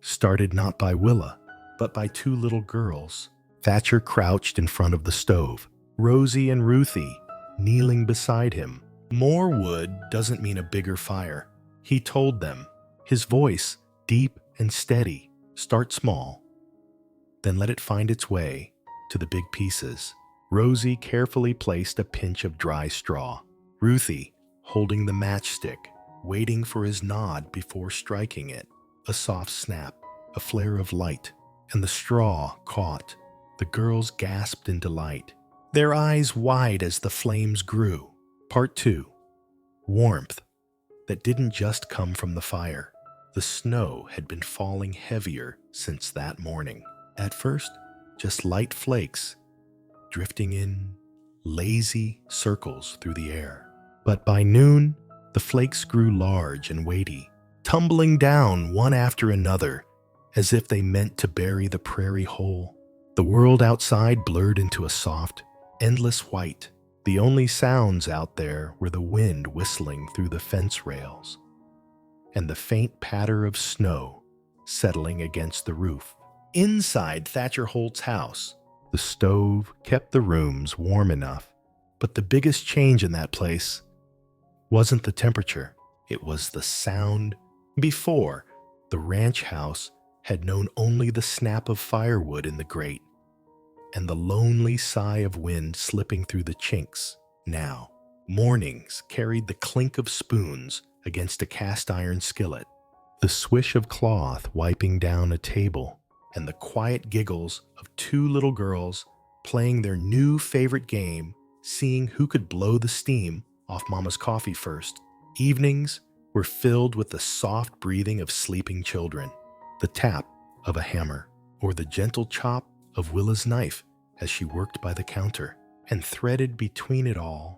Started not by Willa, but by 2 little girls. Thatcher crouched in front of the stove, Rosie and Ruthie kneeling beside him. "More wood doesn't mean a bigger fire," he told them, his voice deep and steady. "Start small, then let it find its way to the big pieces." Rosie carefully placed a pinch of dry straw, Ruthie holding the matchstick, waiting for his nod before striking it. A soft snap, a flare of light, and the straw caught. The girls gasped in delight, their eyes wide as the flames grew. Part 2. Warmth that didn't just come from the fire. The snow had been falling heavier since that morning. At first, just light flakes, drifting in lazy circles through the air. But by noon, the flakes grew large and weighty, tumbling down one after another, as if they meant to bury the prairie whole. The world outside blurred into a soft, endless white. The only sounds out there were the wind whistling through the fence rails and the faint patter of snow settling against the roof. Inside Thatcher Holt's house, the stove kept the rooms warm enough, but the biggest change in that place wasn't the temperature, it was the sound. Before, the ranch house had known only the snap of firewood in the grate and the lonely sigh of wind slipping through the chinks. Now, Mornings carried the clink of spoons against a cast iron skillet, the swish of cloth wiping down a table, and the quiet giggles of two little girls playing their new favorite game, seeing who could blow the steam off Mama's coffee first. Evenings were filled with the soft breathing of sleeping children, the tap of a hammer, or the gentle chop of Willa's knife as she worked by the counter. And threaded between it all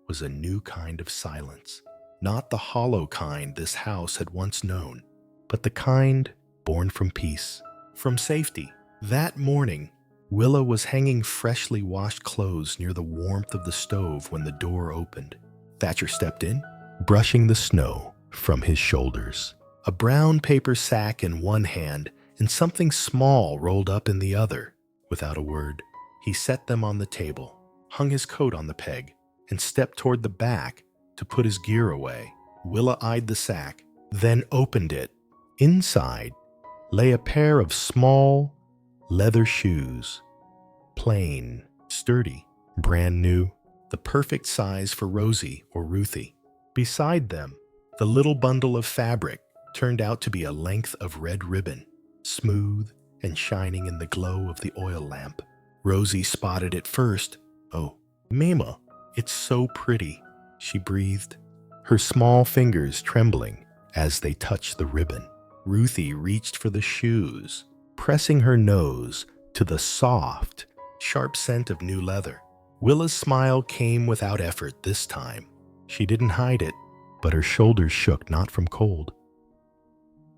was a new kind of silence. Not the hollow kind this house had once known, but the kind born from peace, from safety. That morning, Willa was hanging freshly washed clothes near the warmth of the stove when the door opened. Thatcher stepped in, brushing the snow from his shoulders, a brown paper sack in one hand and something small rolled up in the other. Without a word, he set them on the table, hung his coat on the peg, and stepped toward the back to put his gear away. Willa eyed the sack, then opened it. Inside lay a pair of small leather shoes, plain, sturdy, brand new, the perfect size for Rosie or Ruthie. Beside them, the little bundle of fabric turned out to be a length of red ribbon, smooth and shining in the glow of the oil lamp. Rosie spotted it first. "Oh, Mama, it's so pretty," she breathed, her small fingers trembling as they touched the ribbon. Ruthie reached for the shoes, pressing her nose to the soft, sharp scent of new leather. Willa's smile came without effort this time. She didn't hide it, but her shoulders shook not from cold,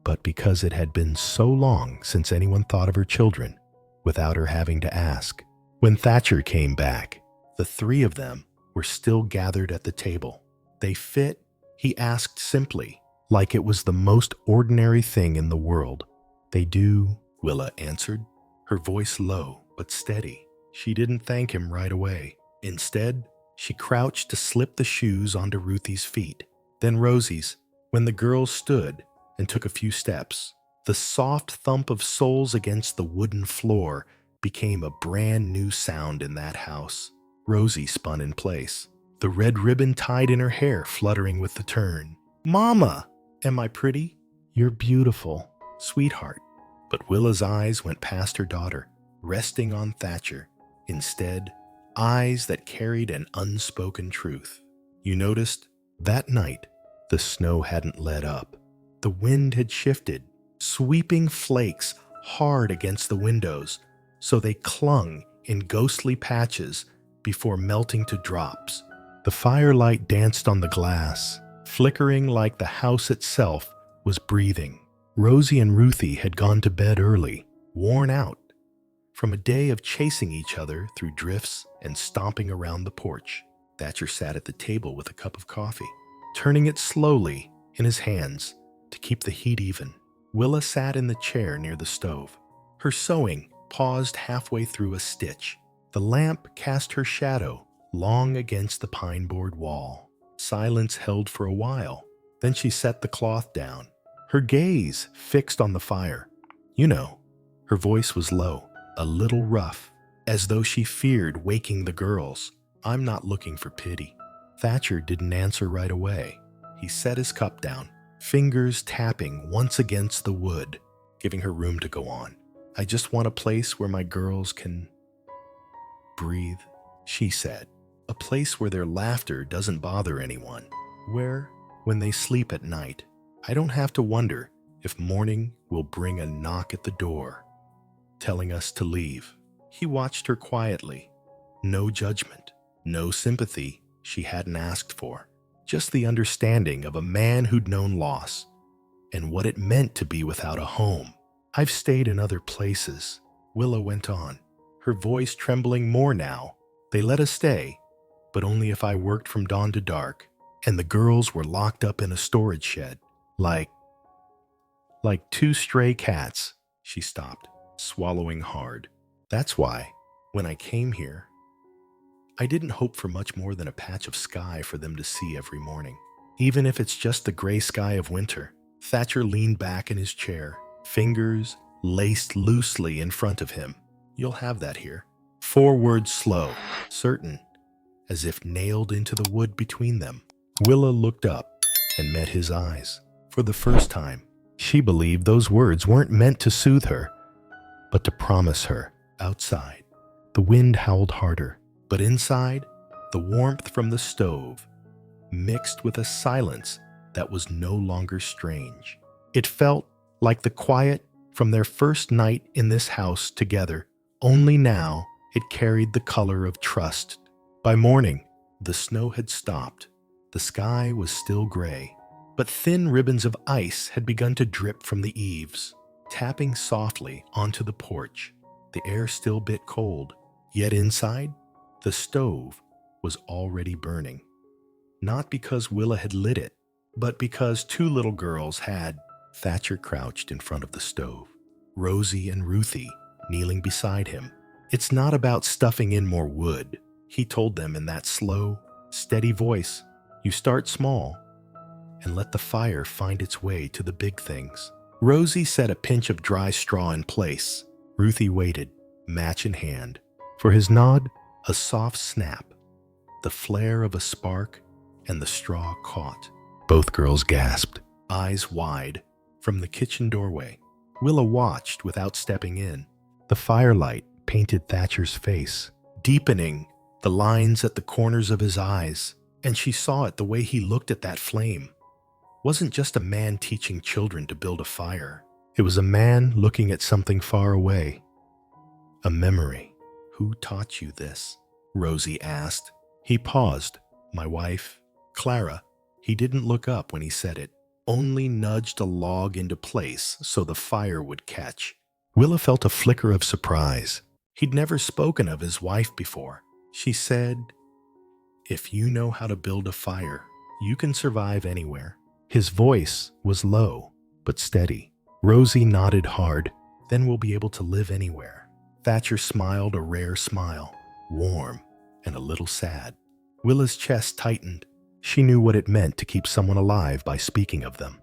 but because it had been so long since anyone thought of her children without her having to ask. When Thatcher came back, the three of them were still gathered at the table. "They fit?" he asked simply, like it was the most ordinary thing in the world. "They do," Willa answered, her voice low but steady. She didn't thank him right away. Instead, she crouched to slip the shoes onto Ruthie's feet, then Rosie's. When the girls stood and took a few steps, the soft thump of soles against the wooden floor became a brand new sound in that house. Rosie spun in place, the red ribbon tied in her hair fluttering with the turn. "Mama, am I pretty?" "You're beautiful, sweetheart." But Willa's eyes went past her daughter, resting on Thatcher. Instead, eyes that carried an unspoken truth. You noticed, that night, the snow hadn't let up. The wind had shifted, sweeping flakes hard against the windows, so they clung in ghostly patches before melting to drops. The firelight danced on the glass, flickering like the house itself was breathing. Rosie and Ruthie had gone to bed early, worn out from a day of chasing each other through drifts and stomping around the porch. Thatcher sat at the table with a cup of coffee, turning it slowly in his hands to keep the heat even. Willa sat in the chair near the stove. Her sewing paused halfway through a stitch. The lamp cast her shadow long against the pine board wall. Silence held for a while. Then she set the cloth down, her gaze fixed on the fire. "You know," her voice was low, a little rough, as though she feared waking the girls. "I'm not looking for pity." Thatcher didn't answer right away. He set his cup down, fingers tapping once against the wood, giving her room to go on. "I just want a place where my girls can breathe," she said. "A place where their laughter doesn't bother anyone. Where, when they sleep at night, I don't have to wonder if morning will bring a knock at the door, telling us to leave." He watched her quietly. No judgment, no sympathy she hadn't asked for. Just the understanding of a man who'd known loss and what it meant to be without a home. "I've stayed in other places," Willa went on, her voice trembling more now. "They let us stay, but only if I worked from dawn to dark, and the girls were locked up in a storage shed, like two stray cats." She stopped, swallowing hard. "That's why, when I came here, I didn't hope for much more than a patch of sky for them to see every morning, even if it's just the gray sky of winter." Thatcher leaned back in his chair, fingers laced loosely in front of him. "You'll have that here." 4 words slow, certain, as if nailed into the wood between them. Willa looked up and met his eyes. For the first time, she believed those words weren't meant to soothe her, but to promise her. Outside, the wind howled harder, but inside, the warmth from the stove mixed with a silence that was no longer strange. It felt like the quiet from their first night in this house together, only now it carried the color of trust. By morning, the snow had stopped. The sky was still gray, but thin ribbons of ice had begun to drip from the eaves, tapping softly onto the porch. The air still bit cold, yet inside, the stove was already burning. Not because Willa had lit it, but because two little girls had. Thatcher crouched in front of the stove, Rosie and Ruthie kneeling beside him. "It's not about stuffing in more wood," he told them in that slow, steady voice. "You start small and let the fire find its way to the big things." Rosie set a pinch of dry straw in place. Ruthie waited, match in hand. For his nod, a soft snap, the flare of a spark, and the straw caught. Both girls gasped, eyes wide, from the kitchen doorway. Willa watched without stepping in. The firelight painted Thatcher's face, deepening the lines at the corners of his eyes, and she saw it the way he looked at that flame. Wasn't just a man teaching children to build a fire. It was a man looking at something far away. A memory. "Who taught you this?" Rosie asked. He paused. "My wife, Clara." He didn't look up when he said it, only nudged a log into place so the fire would catch. Willa felt a flicker of surprise. He'd never spoken of his wife before. She said, "If you know how to build a fire, you can survive anywhere." His voice was low, but steady. Rosie nodded hard. "Then we'll be able to live anywhere." Thatcher smiled a rare smile, warm and a little sad. Willa's chest tightened. She knew what it meant to keep someone alive by speaking of them,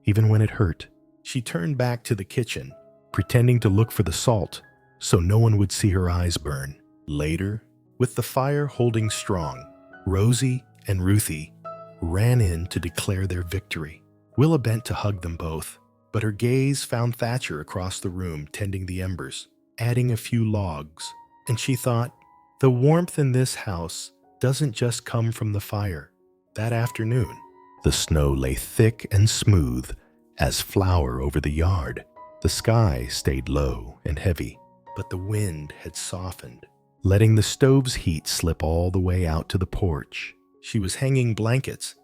even when it hurt. She turned back to the kitchen, pretending to look for the salt so no one would see her eyes burn. Later, with the fire holding strong, Rosie and Ruthie ran in to declare their victory. Willa bent to hug them both, but her gaze found Thatcher across the room tending the embers, adding a few logs, and she thought, the warmth in this house doesn't just come from the fire. That afternoon, the snow lay thick and smooth as flour over the yard. The sky stayed low and heavy, but the wind had softened, letting the stove's heat slip all the way out to the porch. She was hanging blankets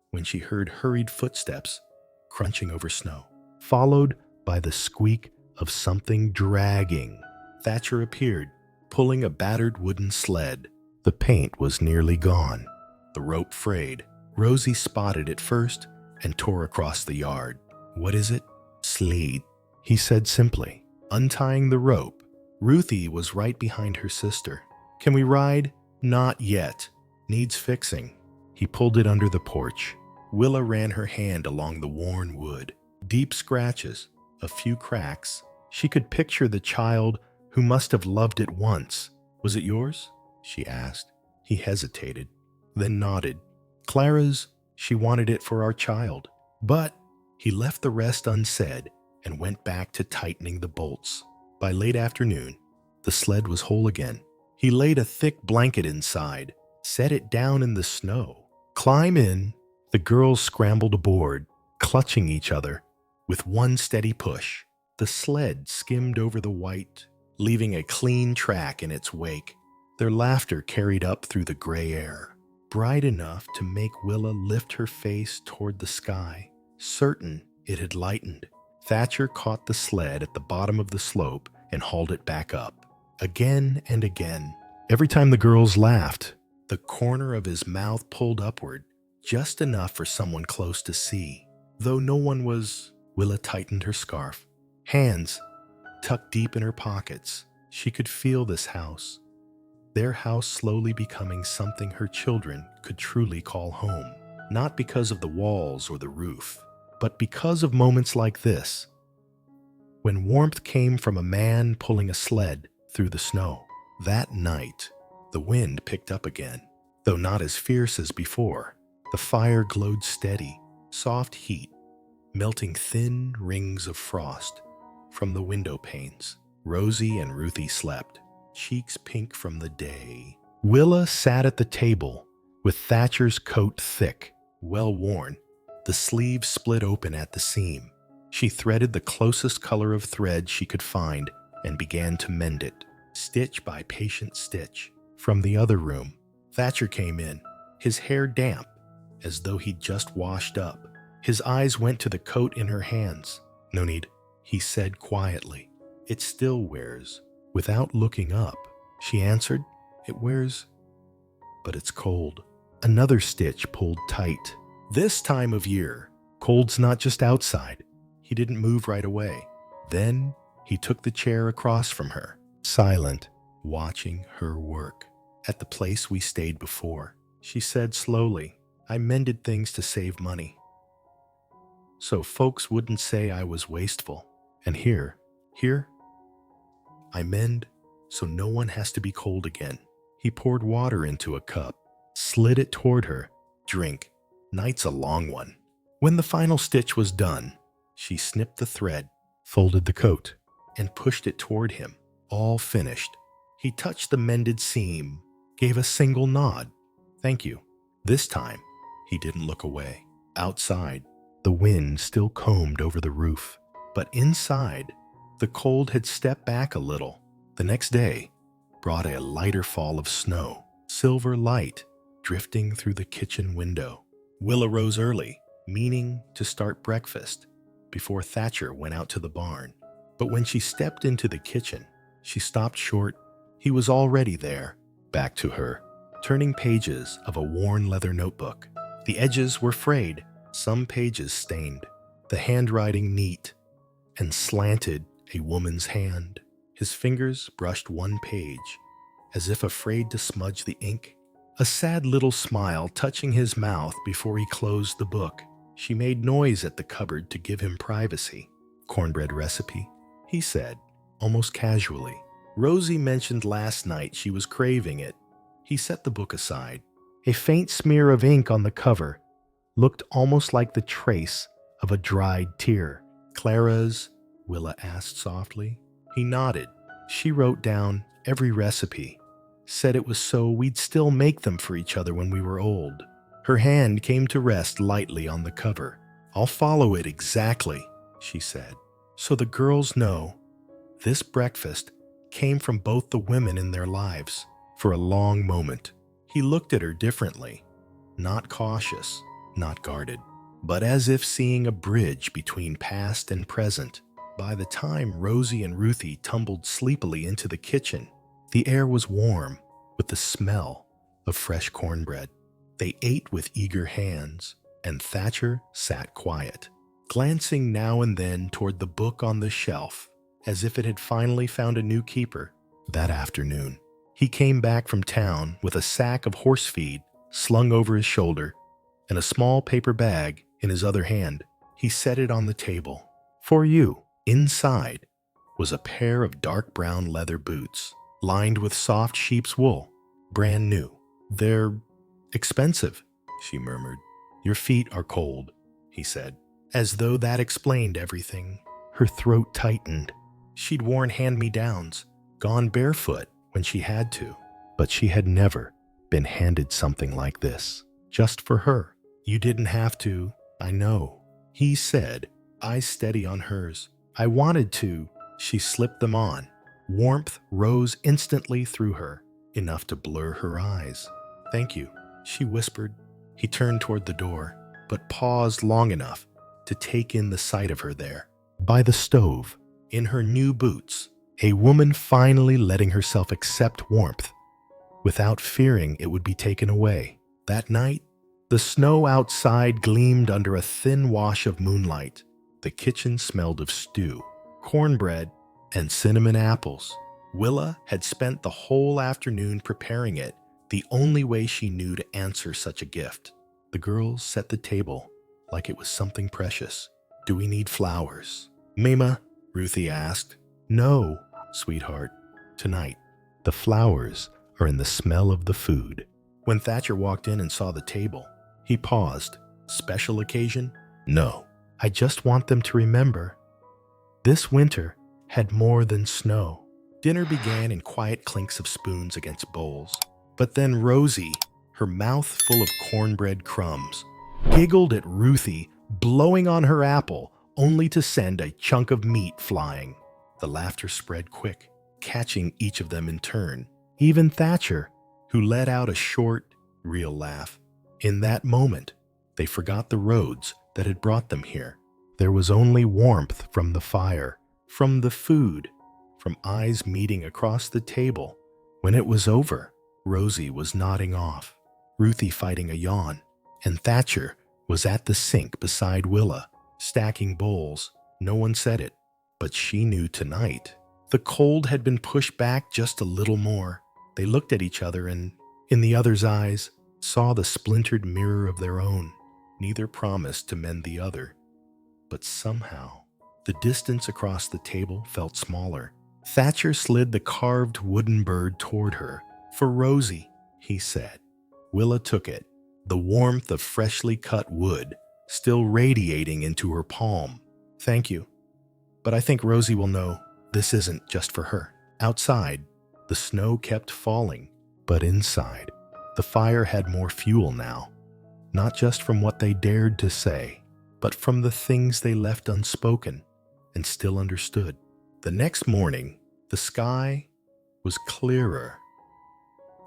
when she heard hurried footsteps crunching over snow, followed by the squeak of something dragging. Thatcher appeared, pulling a battered wooden sled. The paint was nearly gone. The rope frayed. Rosie spotted it first and tore across the yard. "What is it?" "Sled," he said simply, untying the rope. Ruthie was right behind her sister. "Can we ride?" "Not yet. Needs fixing." He pulled it under the porch. Willa ran her hand along the worn wood. Deep scratches, a few cracks. She could picture the child who must have loved it once. "Was it yours?" she asked. He hesitated, then nodded. "Clara's. She wanted it for our child." But he left the rest unsaid and went back to tightening the bolts. By late afternoon, the sled was whole again. He laid a thick blanket inside, set it down in the snow. "Climb in." The girls scrambled aboard, clutching each other. With one steady push, the sled skimmed over the white, leaving a clean track in its wake. Their laughter carried up through the gray air, bright enough to make Willa lift her face toward the sky, certain it had lightened. Thatcher caught the sled at the bottom of the slope and hauled it back up. Again and again. Every time the girls laughed, the corner of his mouth pulled upward, just enough for someone close to see. Though no one was, Willa tightened her scarf. Hands tucked deep in her pockets, she could feel this house. Their house slowly becoming something her children could truly call home. Not because of the walls or the roof, but because of moments like this, when warmth came from a man pulling a sled through the snow. That night, The wind picked up again, though not as fierce as before. The fire glowed steady, soft heat, melting thin rings of frost from the window panes. Rosie and Ruthie slept, cheeks pink from the day. Willa sat at the table with Thatcher's coat thick, well worn, the sleeves split open at the seam. She threaded the closest color of thread she could find and began to mend it, stitch by patient stitch. From the other room, Thatcher came in, his hair damp, as though he'd just washed up. His eyes went to the coat in her hands. "No need," he said quietly. "It still wears." Without looking up, she answered, "It wears, but it's cold." Another stitch pulled tight. This time of year, cold's not just outside. He didn't move right away. Then he took the chair across from her, silent, watching her work. "At the place we stayed before," she said slowly, "I mended things to save money, so folks wouldn't say I was wasteful. And here, I mend so no one has to be cold again." He poured water into a cup, slid it toward her. "Drink. Night's a long one." When the final stitch was done, she snipped the thread, folded the coat, and pushed it toward him. All finished. He touched the mended seam, gave a single nod. "Thank you." This time, he didn't look away. Outside, the wind still combed over the roof, but inside, the cold had stepped back a little. The next day brought a lighter fall of snow, silver light drifting through the kitchen window. Willa rose early, meaning to start breakfast before Thatcher went out to the barn. But when she stepped into the kitchen, she stopped short. He was already there, back to her, turning pages of a worn leather notebook. The edges were frayed, some pages stained, the handwriting neat and slanted, a woman's hand. His fingers brushed one page, as if afraid to smudge the ink. A sad little smile touching his mouth before he closed the book. She made noise at the cupboard to give him privacy. "Cornbread recipe," he said, almost casually. Rosie mentioned last night she was craving it. He set the book aside. A faint smear of ink on the cover looked almost like the trace of a dried tear. "Clara's?" Willa asked softly. He nodded. She wrote down every recipe, said it was so we'd still make them for each other when we were old. Her hand came to rest lightly on the cover. "I'll follow it exactly," she said, "so the girls know this breakfast came from both the women in their lives." For a long moment, he looked at her differently, not cautious, not guarded, but as if seeing a bridge between past and present. By the time Rosie and Ruthie tumbled sleepily into the kitchen, the air was warm with the smell of fresh cornbread. They ate with eager hands, and Thatcher sat quiet, glancing now and then toward the book on the shelf, as if it had finally found a new keeper. That afternoon, he came back from town with a sack of horse feed slung over his shoulder and a small paper bag in his other hand. He set it on the table. "For you." Inside was a pair of dark brown leather boots, lined with soft sheep's wool, brand new. "They're expensive," she murmured. "Your feet are cold," he said, as though that explained everything. Her throat tightened. She'd worn hand-me-downs, gone barefoot when she had to, but she had never been handed something like this, just for her. "You didn't have to, I know," he said, eyes steady on hers. "I wanted to." She slipped them on. Warmth rose instantly through her, enough to blur her eyes. "Thank you," she whispered. He turned toward the door, but paused long enough to take in the sight of her there, by the stove, in her new boots, a woman finally letting herself accept warmth without fearing it would be taken away. That night, the snow outside gleamed under a thin wash of moonlight. The kitchen smelled of stew, cornbread, and cinnamon apples. Willa had spent the whole afternoon preparing it, the only way she knew to answer such a gift. The girls set the table like it was something precious. "Do we need flowers, Mima?" Ruthie asked. "No, sweetheart. Tonight, the flowers or in the smell of the food. When Thatcher walked in and saw the table, he paused. Special occasion? No. I just want them to remember this winter had more than snow. Dinner began in quiet clinks of spoons against bowls. But then Rosie, her mouth full of cornbread crumbs, giggled at Ruthie blowing on her apple only to send a chunk of meat flying. The laughter spread quick, catching each of them in turn. Even Thatcher, who let out a short, real laugh. In that moment, they forgot the roads that had brought them here. There was only warmth from the fire, from the food, from eyes meeting across the table. When it was over, Rosie was nodding off, Ruthie fighting a yawn, and Thatcher was at the sink beside Willa, stacking bowls. No one said it, but she knew tonight. The cold had been pushed back just a little more. They looked at each other and, in the other's eyes, saw the splintered mirror of their own. Neither promised to mend the other. But somehow, the distance across the table felt smaller. Thatcher slid the carved wooden bird toward her. For Rosie, he said. Willa took it, the warmth of freshly cut wood still radiating into her palm. Thank you. But I think Rosie will know this isn't just for her. Outside, the snow kept falling, but inside, the fire had more fuel now. Not just from what they dared to say, but from the things they left unspoken and still understood. The next morning, the sky was clearer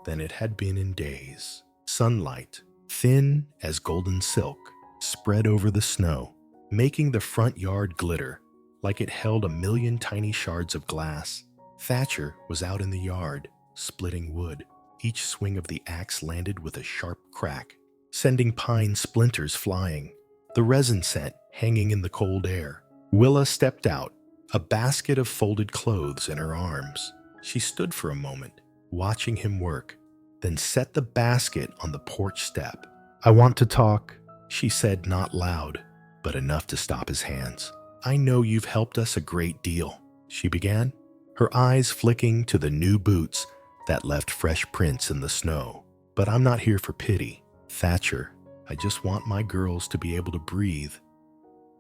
than it had been in days. Sunlight, thin as golden silk, spread over the snow, making the front yard glitter like it held a million tiny shards of glass. Thatcher was out in the yard, splitting wood. Each swing of the axe landed with a sharp crack, sending pine splinters flying, the resin scent hanging in the cold air. Willa stepped out, a basket of folded clothes in her arms. She stood for a moment, watching him work, then set the basket on the porch step. I want to talk, she said, not loud, but enough to stop his hands. I know you've helped us a great deal, she began, her eyes flicking to the new boots that left fresh prints in the snow. But I'm not here for pity. Thatcher, I just want my girls to be able to breathe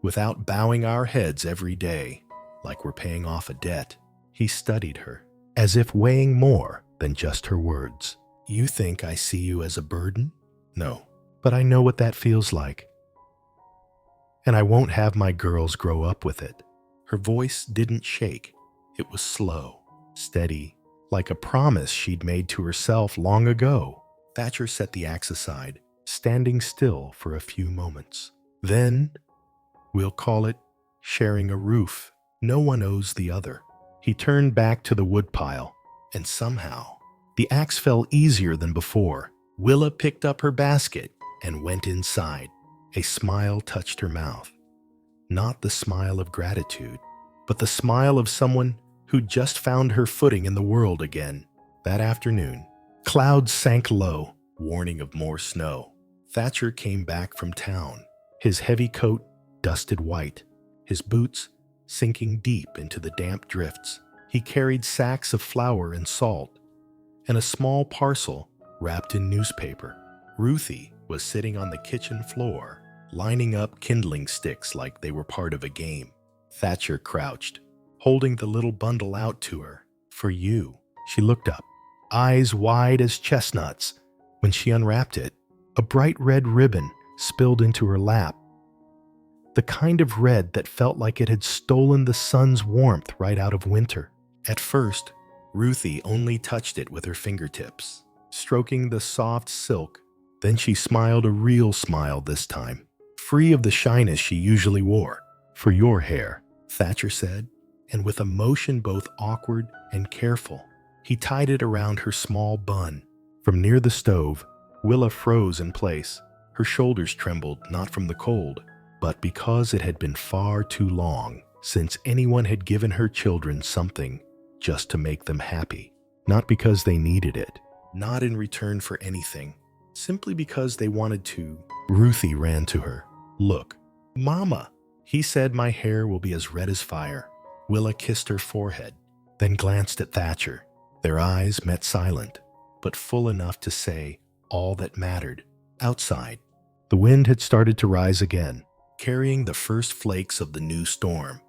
without bowing our heads every day like we're paying off a debt. He studied her, as if weighing more than just her words. You think I see you as a burden? No, but I know what that feels like. And I won't have my girls grow up with it. Her voice didn't shake. It was slow, steady, like a promise she'd made to herself long ago. Thatcher set the axe aside, standing still for a few moments. Then, we'll call it sharing a roof. No one owes the other. He turned back to the woodpile, and somehow, the axe fell easier than before. Willa picked up her basket and went inside. A smile touched her mouth. Not the smile of gratitude, but the smile of someone who'd just found her footing in the world again. That afternoon, clouds sank low, warning of more snow. Thatcher came back from town, his heavy coat dusted white, his boots sinking deep into the damp drifts. He carried sacks of flour and salt, and a small parcel wrapped in newspaper. Ruthie was sitting on the kitchen floor, lining up kindling sticks like they were part of a game. Thatcher crouched, holding the little bundle out to her. For you. She looked up, eyes wide as chestnuts. When she unwrapped it, a bright red ribbon spilled into her lap. The kind of red that felt like it had stolen the sun's warmth right out of winter. At first, Ruthie only touched it with her fingertips, stroking the soft silk. Then she smiled a real smile this time, free of the shyness she usually wore. For your hair, Thatcher said, and with a motion both awkward and careful, he tied it around her small bun. From near the stove, Willa froze in place. Her shoulders trembled not from the cold, but because it had been far too long since anyone had given her children something just to make them happy. Not because they needed it, not in return for anything, simply because they wanted to. Ruthie ran to her. Look, Mama, he said my hair will be as red as fire. Willa kissed her forehead, then glanced at Thatcher. Their eyes met silent, but full enough to say all that mattered. Outside, the wind had started to rise again, carrying the first flakes of the new storm.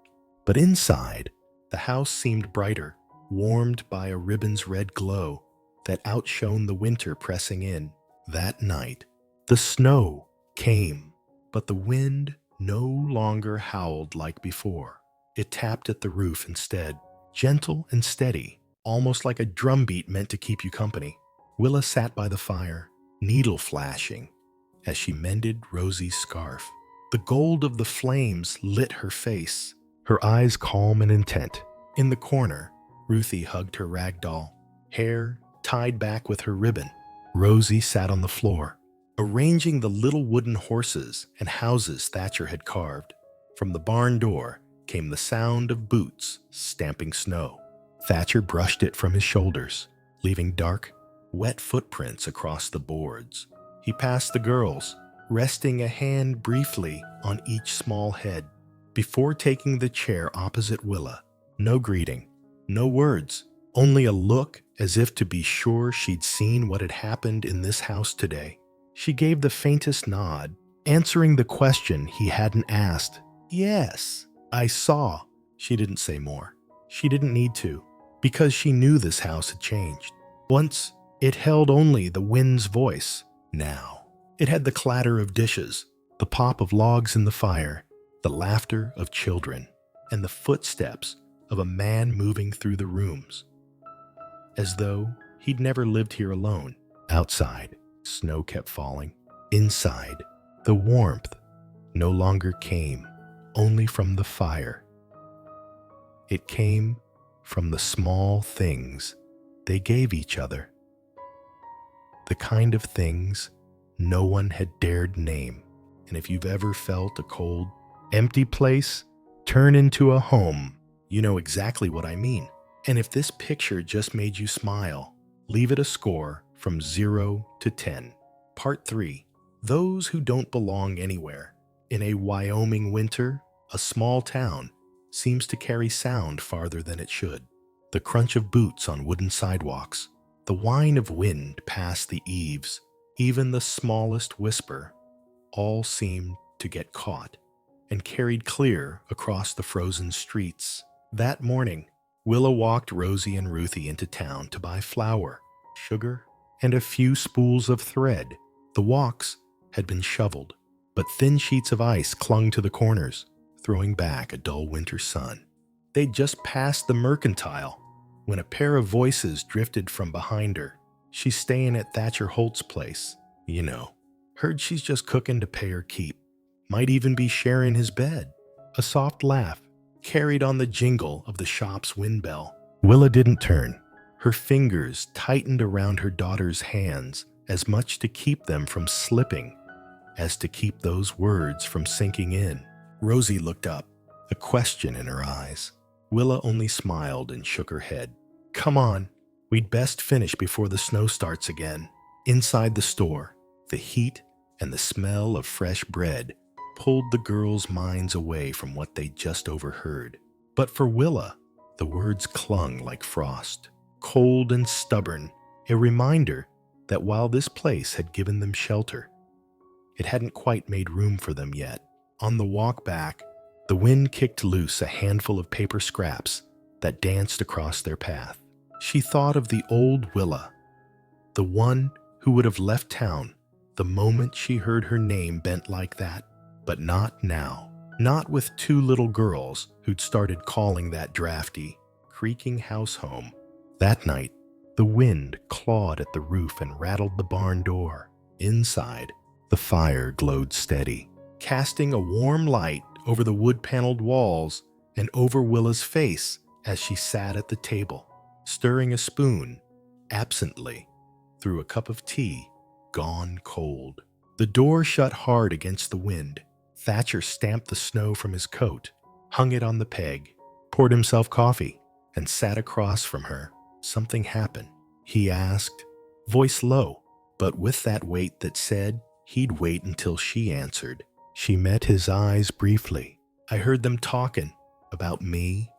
But inside, the house seemed brighter, warmed by a ribbon's red glow that outshone the winter pressing in. That night, the snow came, but the wind no longer howled like before. It tapped at the roof instead, gentle and steady, almost like a drumbeat meant to keep you company. Willa sat by the fire, needle flashing, as she mended Rosie's scarf. The gold of the flames lit her face, her eyes calm and intent. In the corner, Ruthie hugged her rag doll, hair tied back with her ribbon. Rosie sat on the floor, arranging the little wooden horses and houses Thatcher had carved. From the barn door came the sound of boots stamping snow. Thatcher brushed it from his shoulders, leaving dark, wet footprints across the boards. He passed the girls, resting a hand briefly on each small head, before taking the chair opposite Willa. No greeting, no words, only a look as if to be sure she'd seen what had happened in this house today. She gave the faintest nod, answering the question he hadn't asked. Yes, I saw. She didn't say more. She didn't need to, because she knew this house had changed. Once, it held only the wind's voice. Now, it had the clatter of dishes, the pop of logs in the fire, the laughter of children, and the footsteps of a man moving through the rooms. As though he'd never lived here alone. Outside, snow kept falling. Inside, the warmth no longer came only from the fire. It came from the small things they gave each other. The kind of things no one had dared name. And if you've ever felt a cold, empty place turn into a home, you know exactly what I mean. And if this picture just made you smile, leave it a score from 0 to 10. Part 3. Those who don't belong anywhere. In a Wyoming winter, a small town seems to carry sound farther than it should. The crunch of boots on wooden sidewalks, the whine of wind past the eaves, even the smallest whisper, all seemed to get caught and carried clear across the frozen streets. That morning, Willa walked Rosie and Ruthie into town to buy flour, sugar, and a few spools of thread. The walks had been shoveled, but thin sheets of ice clung to the corners, throwing back a dull winter sun. They'd just passed the mercantile when a pair of voices drifted from behind her. She's staying at Thatcher Holt's place, you know. Heard she's just cooking to pay her keep. Might even be sharing his bed. A soft laugh carried on the jingle of the shop's wind bell. Willa didn't turn. Her fingers tightened around her daughter's hands, as much to keep them from slipping as to keep those words from sinking in. Rosie looked up, a question in her eyes. Willa only smiled and shook her head. Come on, we'd best finish before the snow starts again. Inside the store, the heat and the smell of fresh bread pulled the girls' minds away from what they'd just overheard. But for Willa, the words clung like frost, cold and stubborn, a reminder that while this place had given them shelter, it hadn't quite made room for them yet. On the walk back, the wind kicked loose a handful of paper scraps that danced across their path. She thought of the old Willa, the one who would have left town the moment she heard her name bent like that. But not now. Not with two little girls who'd started calling that drafty, creaking house home. That night, the wind clawed at the roof and rattled the barn door. Inside, the fire glowed steady, casting a warm light over the wood-paneled walls and over Willa's face as she sat at the table, stirring a spoon, absently, through a cup of tea, gone cold. The door shut hard against the wind. Thatcher stamped the snow from his coat, hung it on the peg, poured himself coffee, and sat across from her. Something happened, he asked, voice low, but with that weight that said he'd wait until she answered. She met his eyes briefly. I heard them talking about me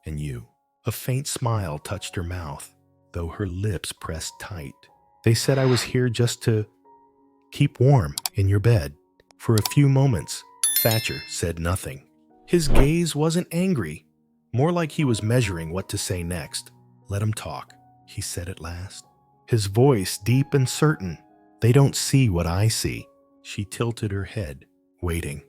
and you. A faint smile touched her mouth, though her lips pressed tight. They said I was here just to keep warm in your bed. For a few moments, Thatcher said nothing. His gaze wasn't angry, more like he was measuring what to say next. Let him talk, he said at last. His voice deep and certain. They don't see what I see. She tilted her head, waiting.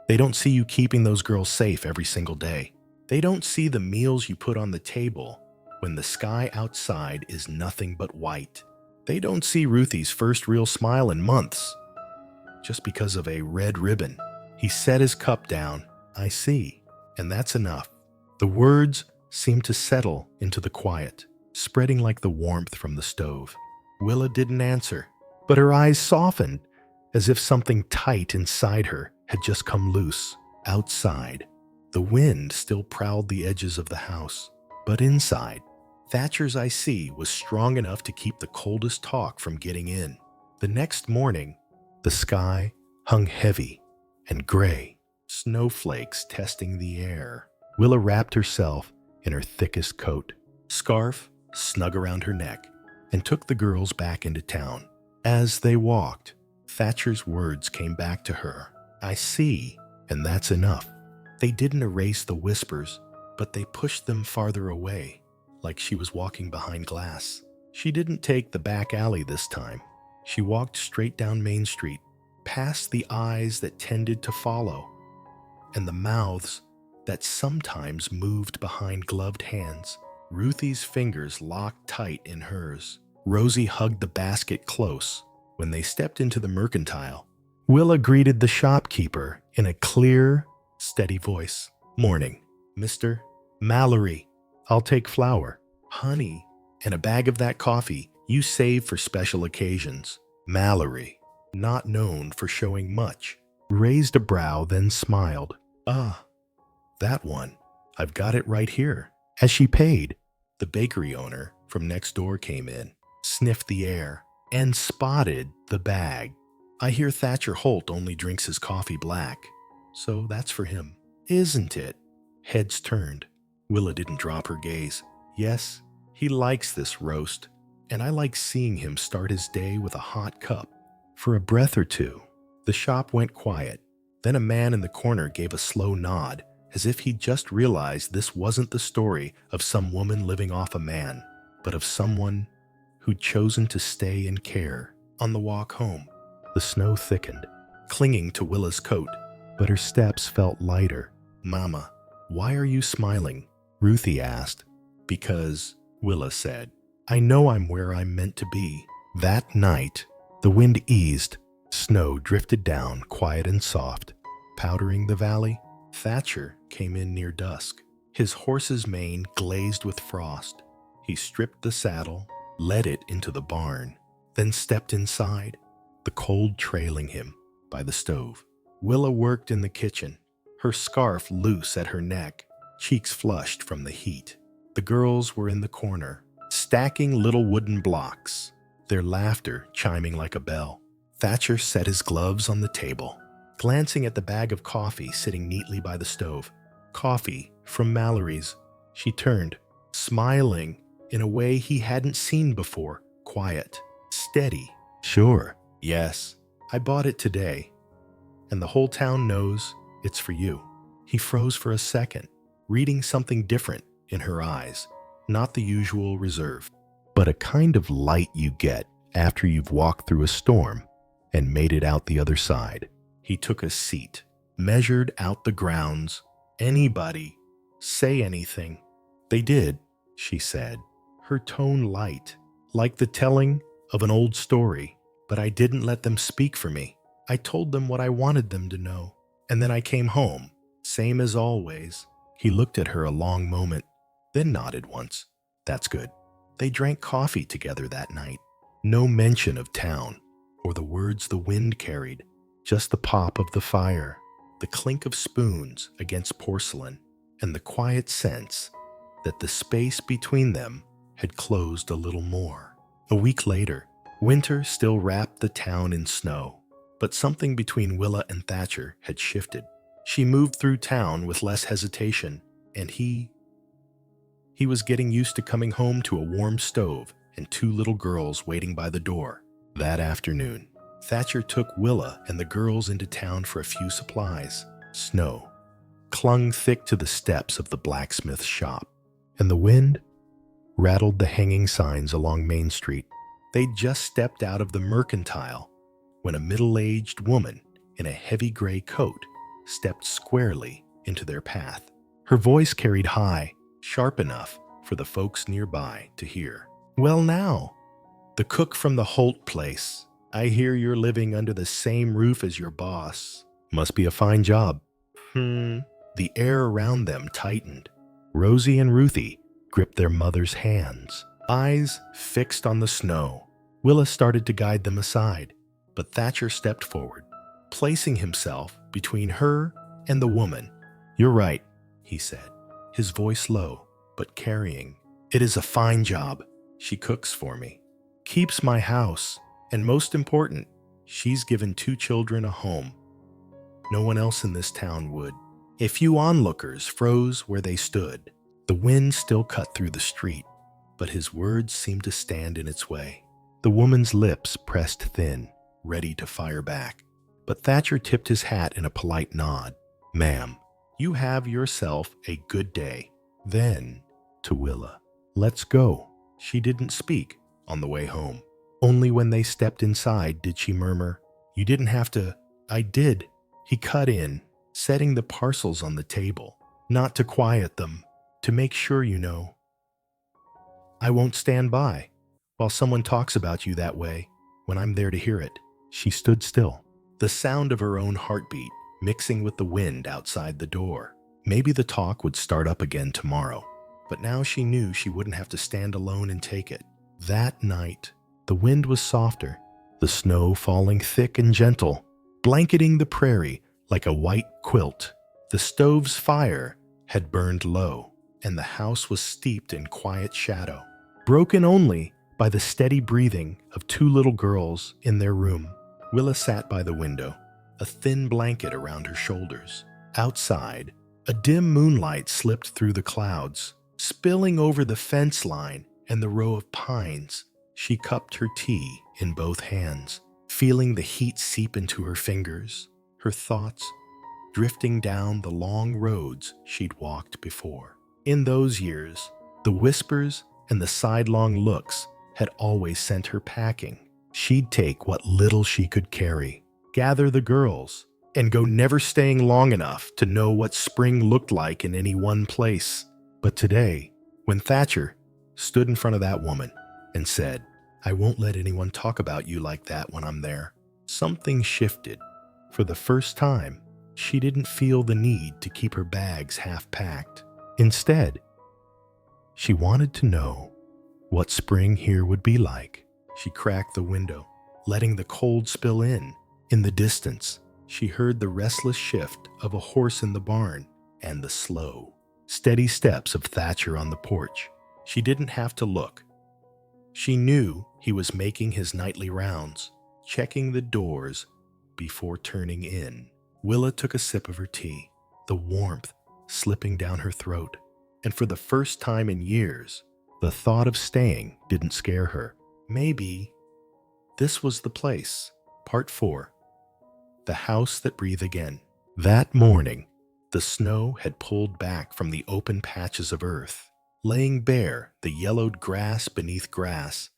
They don't see you keeping those girls safe every single day. They don't see the meals you put on the table when the sky outside is nothing but white. They don't see Ruthie's first real smile in months, just because of a red ribbon. He set his cup down. I see, and that's enough. The words seemed to settle into the quiet, spreading like the warmth from the stove. Willa didn't answer, but her eyes softened, as if something tight inside her had just come loose. Outside, the wind still prowled the edges of the house, but inside, Thatcher's I see was strong enough to keep the coldest talk from getting in. The next morning, the sky hung heavy and gray, snowflakes testing the air. Willa wrapped herself in her thickest coat, scarf snug around her neck, and took the girls back into town. As they walked, Thatcher's words came back to her. I see, and that's enough. They didn't erase the whispers, but they pushed them farther away, like she was walking behind glass. She didn't take the back alley this time. She walked straight down Main Street, past the eyes that tended to follow, and the mouths that sometimes moved behind gloved hands. Ruthie's fingers locked tight in hers. Rosie hugged the basket close. When they stepped into the mercantile, Willa greeted the shopkeeper in a clear, steady voice. Morning, Mr. Mallory. I'll take flour, honey, and a bag of that coffee you save for special occasions. Mallory, not known for showing much, raised a brow, then smiled. Ah, that one. I've got it right here. As she paid, the bakery owner from next door came in, sniffed the air, and spotted the bag. I hear Thatcher Holt only drinks his coffee black, so that's for him, isn't it? Heads turned. Willa didn't drop her gaze. Yes, he likes this roast, and I like seeing him start his day with a hot cup. For a breath or two, the shop went quiet. Then a man in the corner gave a slow nod, as if he'd just realized this wasn't the story of some woman living off a man, but of someone who'd chosen to stay and care. On the walk home, the snow thickened, clinging to Willa's coat, but her steps felt lighter. Mama, why are you smiling? Ruthie asked. Because, Willa said, I know I'm where I'm meant to be. That night, the wind eased. Snow drifted down, quiet and soft, powdering the valley. Thatcher came in near dusk, his horse's mane glazed with frost. He stripped the saddle, led it into the barn, then stepped inside, the cold trailing him by the stove. Willa worked in the kitchen, her scarf loose at her neck, cheeks flushed from the heat. The girls were in the corner, stacking little wooden blocks, their laughter chiming like a bell. Thatcher set his gloves on the table, glancing at the bag of coffee sitting neatly by the stove. Coffee from Mallory's. She turned, smiling in a way he hadn't seen before. Quiet, steady. Sure, yes, I bought it today, and the whole town knows it's for you. He froze for a second, reading something different in her eyes, not the usual reserve, but a kind of light you get after you've walked through a storm and made it out the other side. He took a seat, measured out the grounds. Anybody say anything? They did, she said, her tone light, like the telling of an old story. But I didn't let them speak for me. I told them what I wanted them to know, and then I came home, same as always. He looked at her a long moment, then nodded once. That's good. They drank coffee together that night. No mention of town, or the words the wind carried, just the pop of the fire, the clink of spoons against porcelain, and the quiet sense that the space between them had closed a little more. A week later, winter still wrapped the town in snow, but something between Willa and Thatcher had shifted. She moved through town with less hesitation, and he was getting used to coming home to a warm stove and 2 little girls waiting by the door. That afternoon, Thatcher took Willa and the girls into town for a few supplies. Snow clung thick to the steps of the blacksmith's shop, and the wind rattled the hanging signs along Main Street. They'd just stepped out of the mercantile when a middle-aged woman in a heavy gray coat stepped squarely into their path. Her voice carried high, sharp enough for the folks nearby to hear. "Well now, the cook from the Holt place. I hear you're living under the same roof as your boss. Must be a fine job." The air around them tightened. Rosie and Ruthie gripped their mother's hands, eyes fixed on the snow. Willa started to guide them aside, but Thatcher stepped forward, placing himself between her and the woman. "You're right," he said, his voice low but carrying. "It is a fine job. She cooks for me, keeps my house, and most important, she's given 2 children a home. No one else in this town would." A few onlookers froze where they stood. The wind still cut through the street, but his words seemed to stand in its way. The woman's lips pressed thin, ready to fire back. But Thatcher tipped his hat in a polite nod. "Ma'am, you have yourself a good day." Then, to Willa, "Let's go." She didn't speak on the way home. Only when they stepped inside did she murmur, "You didn't have to." "I did," he cut in, setting the parcels on the table. "Not to quiet them, to make sure you know. I won't stand by while someone talks about you that way when I'm there to hear it." She stood still, the sound of her own heartbeat mixing with the wind outside the door. Maybe the talk would start up again tomorrow, but now she knew she wouldn't have to stand alone and take it. That night, the wind was softer, the snow falling thick and gentle, blanketing the prairie like a white quilt. The stove's fire had burned low, and the house was steeped in quiet shadow, broken only by the steady breathing of 2 little girls in their room. Willa sat by the window, a thin blanket around her shoulders. Outside, a dim moonlight slipped through the clouds, spilling over the fence line and the row of pines. She cupped her tea in both hands, feeling the heat seep into her fingers, her thoughts drifting down the long roads she'd walked before. In those years, the whispers and the sidelong looks had always sent her packing. She'd take what little she could carry, gather the girls, and go, never staying long enough to know what spring looked like in any one place. But today, when Thatcher stood in front of that woman and said, "I won't let anyone talk about you like that when I'm there," something shifted. For the first time, she didn't feel the need to keep her bags half-packed. Instead, she wanted to know what spring here would be like. She cracked the window, letting the cold spill in. In the distance, she heard the restless shift of a horse in the barn and the slow, steady steps of Thatcher on the porch. She didn't have to look. She knew he was making his nightly rounds, checking the doors before turning in. Willa took a sip of her tea, the warmth slipping down her throat, and for the first time in years, the thought of staying didn't scare her. Maybe this was the place. Part 4. The House That Breathed Again. That morning, the snow had pulled back from the open patches of earth, laying bare the yellowed grass beneath grass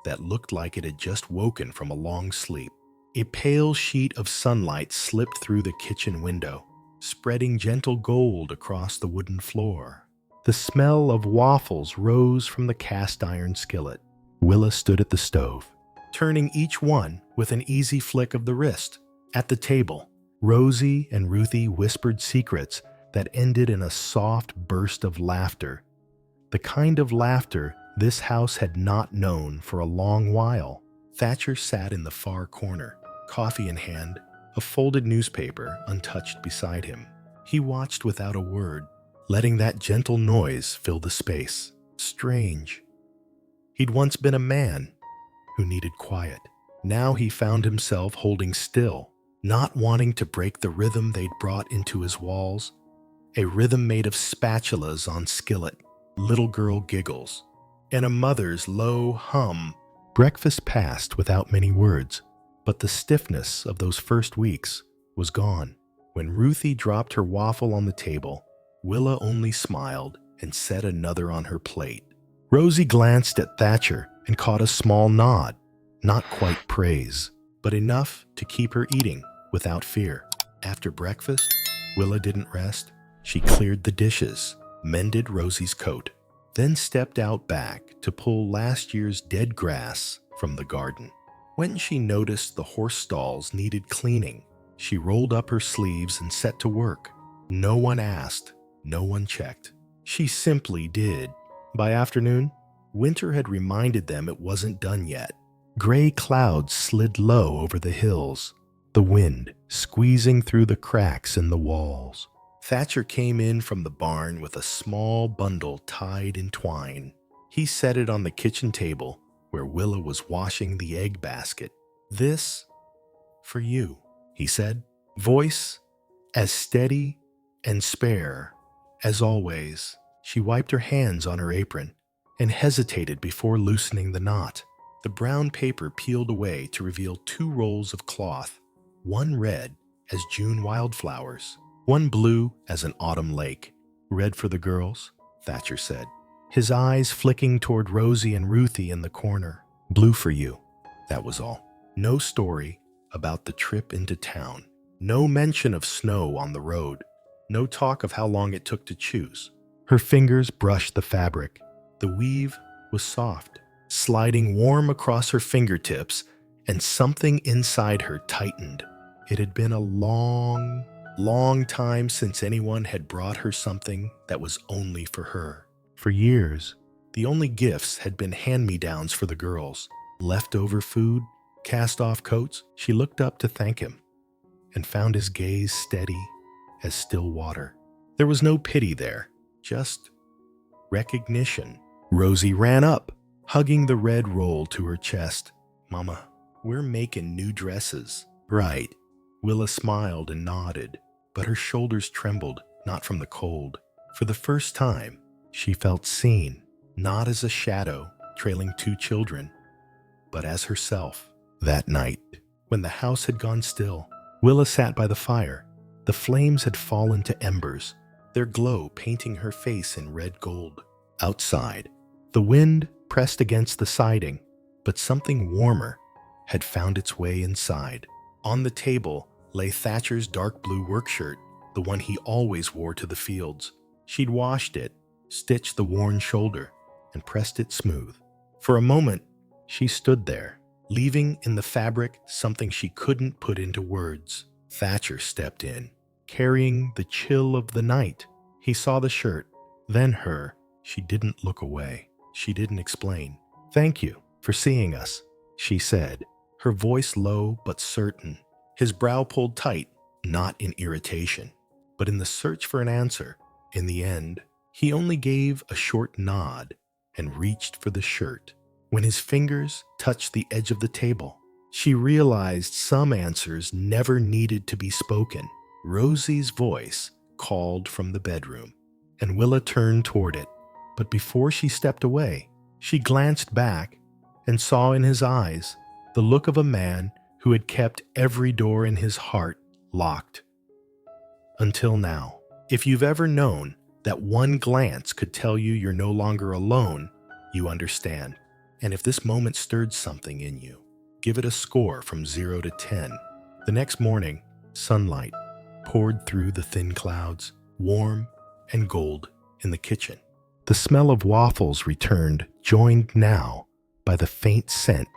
that looked like it had just woken from a long sleep. A pale sheet of sunlight slipped through the kitchen window, spreading gentle gold across the wooden floor. The smell of waffles rose from the cast-iron skillet. Willa stood at the stove, turning each one with an easy flick of the wrist. At the table, Rosie and Ruthie whispered secrets that ended in a soft burst of laughter, the kind of laughter this house had not known for a long while. Thatcher sat in the far corner, coffee in hand, a folded newspaper untouched beside him. He watched without a word, letting that gentle noise fill the space. Strange. He'd once been a man who needed quiet. Now he found himself holding still, not wanting to break the rhythm they'd brought into his walls, a rhythm made of spatulas on skillet, little girl giggles, and a mother's low hum. Breakfast passed without many words, but the stiffness of those first weeks was gone. When Ruthie dropped her waffle on the table, Willa only smiled and set another on her plate. Rosie glanced at Thatcher and caught a small nod, not quite praise, but enough to keep her eating without fear. After breakfast, Willa didn't rest. She cleared the dishes, mended Rosie's coat, then stepped out back to pull last year's dead grass from the garden. When she noticed the horse stalls needed cleaning, she rolled up her sleeves and set to work. No one asked, no one checked. She simply did. By afternoon, winter had reminded them it wasn't done yet. Gray clouds slid low over the hills, the wind squeezing through the cracks in the walls. Thatcher came in from the barn with a small bundle tied in twine. He set it on the kitchen table where Willa was washing the egg basket. "This for you," he said, voice as steady and spare as always. She wiped her hands on her apron and hesitated before loosening the knot. The brown paper peeled away to reveal 2 rolls of cloth, one red as June wildflowers, one blue as an autumn lake. "Red for the girls," Thatcher said, his eyes flicking toward Rosie and Ruthie in the corner. "Blue for you." That was all. No story about the trip into town. No mention of snow on the road. No talk of how long it took to choose. Her fingers brushed the fabric. The weave was soft, sliding warm across her fingertips, and something inside her tightened. It had been a long, long time since anyone had brought her something that was only for her. For years, the only gifts had been hand-me-downs for the girls. Leftover food, cast-off coats. She looked up to thank him and found his gaze steady as still water. There was no pity there, just recognition. Rosie ran up, hugging the red roll to her chest. "Mama, we're making new dresses." "Right." Willa smiled and nodded, but her shoulders trembled, not from the cold. For the first time, she felt seen, not as a shadow trailing 2 children, but as herself. That night, when the house had gone still, Willa sat by the fire. The flames had fallen to embers, their glow painting her face in red gold. Outside, the wind pressed against the siding, but something warmer had found its way inside. On the table lay Thatcher's dark blue work shirt, the one he always wore to the fields. She'd washed it, stitched the worn shoulder, and pressed it smooth. For a moment, she stood there, leaving in the fabric something she couldn't put into words. Thatcher stepped in, carrying the chill of the night. He saw the shirt, then her. She didn't look away. She didn't explain. "Thank you for seeing us," she said, her voice low but certain. His brow pulled tight, not in irritation, but in the search for an answer. In the end, he only gave a short nod and reached for the shirt. When his fingers touched the edge of the table, she realized some answers never needed to be spoken. Rosie's voice called from the bedroom, and Willa turned toward it. But before she stepped away, she glanced back and saw in his eyes the look of a man who had kept every door in his heart locked. Until now, if you've ever known that one glance could tell you you're no longer alone, you understand. And if this moment stirred something in you, give it a score from 0 to 10. The next morning, sunlight poured through the thin clouds, warm and gold in the kitchen. The smell of waffles returned, joined now by the faint scent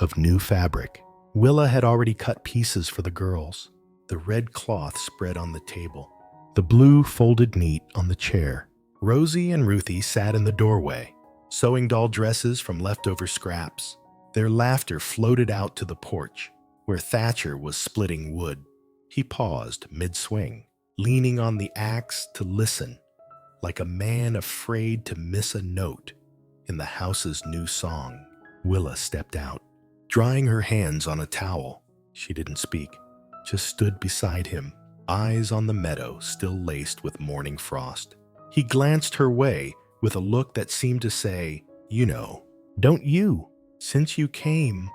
of new fabric. Willa had already cut pieces for the girls. The red cloth spread on the table, the blue folded neat on the chair. Rosie and Ruthie sat in the doorway, sewing doll dresses from leftover scraps. Their laughter floated out to the porch, where Thatcher was splitting wood. He paused mid-swing, leaning on the axe to listen, like a man afraid to miss a note in the house's new song. Willa stepped out, drying her hands on a towel. She didn't speak, just stood beside him, eyes on the meadow still laced with morning frost. He glanced her way with a look that seemed to say, You know, don't you? Since you came,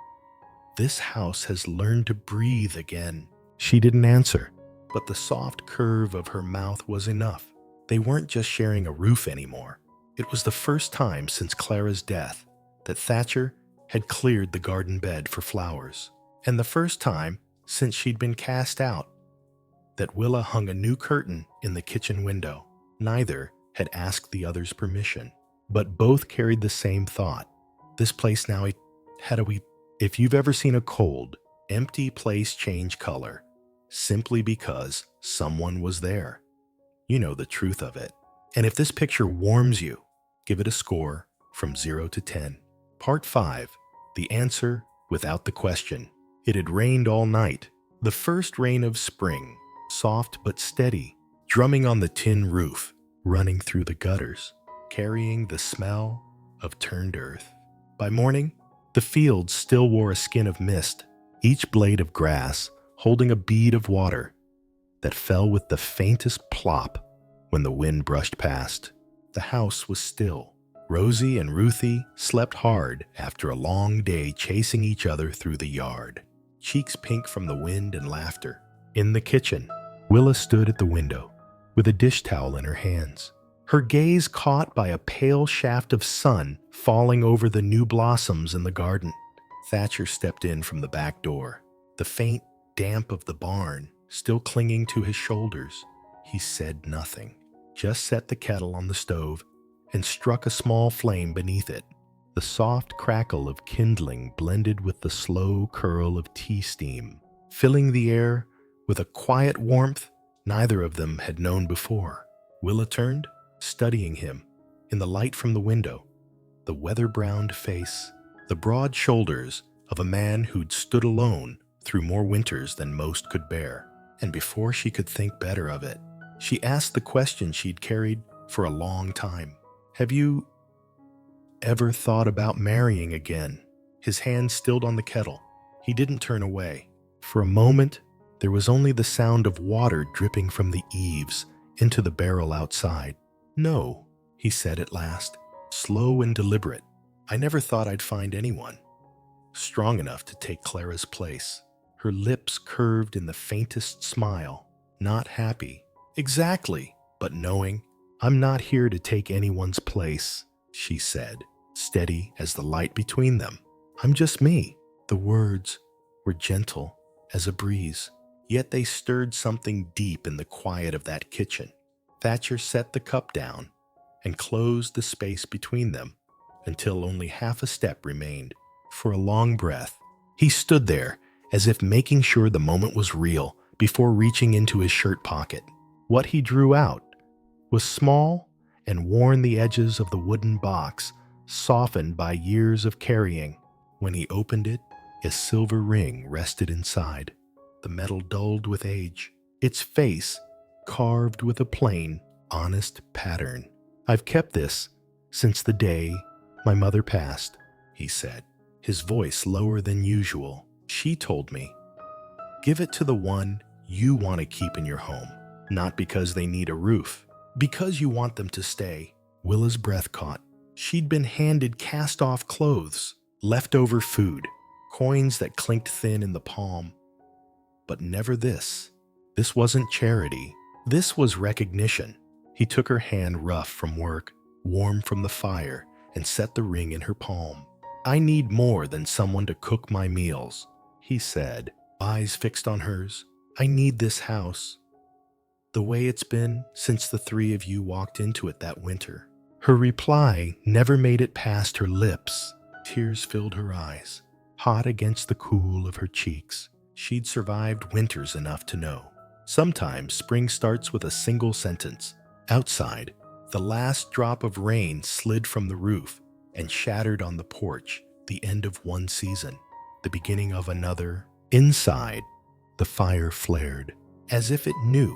this house has learned to breathe again." She didn't answer, but the soft curve of her mouth was enough. They weren't just sharing a roof anymore. It was the first time since Clara's death that Thatcher had cleared the garden bed for flowers, and the first time since she'd been cast out that Willa hung a new curtain in the kitchen window. Neither had asked the other's permission, but both carried the same thought. This place now had a wee. If you've ever seen a cold, empty place change color simply because someone was there, you know the truth of it. And if this picture warms you, give it a score from 0 to 10. Part 5. The answer without the question. It had rained all night. The first rain of spring, soft but steady, drumming on the tin roof, running through the gutters, carrying the smell of turned earth. By morning, the fields still wore a skin of mist, each blade of grass holding a bead of water that fell with the faintest plop when the wind brushed past. The house was still. Rosie and Ruthie slept hard after a long day chasing each other through the yard, cheeks pink from the wind and laughter. In the kitchen, Willa stood at the window with a dish towel in her hands, her gaze caught by a pale shaft of sun falling over the new blossoms in the garden. Thatcher stepped in from the back door, the faint damp of the barn still clinging to his shoulders. He said nothing, just set the kettle on the stove and struck a small flame beneath it. The soft crackle of kindling blended with the slow curl of tea steam, filling the air with a quiet warmth neither of them had known before. Willa turned, studying him in the light from the window, the weather-browned face, the broad shoulders of a man who'd stood alone through more winters than most could bear. And before she could think better of it, she asked the question she'd carried for a long time. "Have you ever thought about marrying again?" His hand stilled on the kettle. He didn't turn away. For a moment, there was only the sound of water dripping from the eaves into the barrel outside. "No," he said at last, slow and deliberate. "I never thought I'd find anyone strong enough to take Clara's place." Her lips curved in the faintest smile. "Not happy." "Exactly, but knowing I'm not here to take anyone's place," she said, steady as the light between them. "I'm just me." The words were gentle as a breeze, yet they stirred something deep in the quiet of that kitchen. Thatcher set the cup down and closed the space between them until only half a step remained. For a long breath, he stood there as if making sure the moment was real before reaching into his shirt pocket. What he drew out was small and worn, the edges of the wooden box softened by years of carrying. When he opened it, a silver ring rested inside, the metal dulled with age, its face carved with a plain, honest pattern. "I've kept this since the day my mother passed," he said, his voice lower than usual. "She told me, give it to the one you want to keep in your home, not because they need a roof, because you want them to stay." Willa's breath caught. She'd been handed cast-off clothes, leftover food, coins that clinked thin in the palm. But never this. This wasn't charity. This was recognition. He took her hand, rough from work, warm from the fire, and set the ring in her palm. "I need more than someone to cook my meals," he said, eyes fixed on hers. "I need this house the way it's been since the three of you walked into it that winter." Her reply never made it past her lips. Tears filled her eyes, hot against the cool of her cheeks. She'd survived winters enough to know. Sometimes spring starts with a single sentence. Outside, the last drop of rain slid from the roof and shattered on the porch, the end of one season, the beginning of another. Inside, the fire flared, as if it knew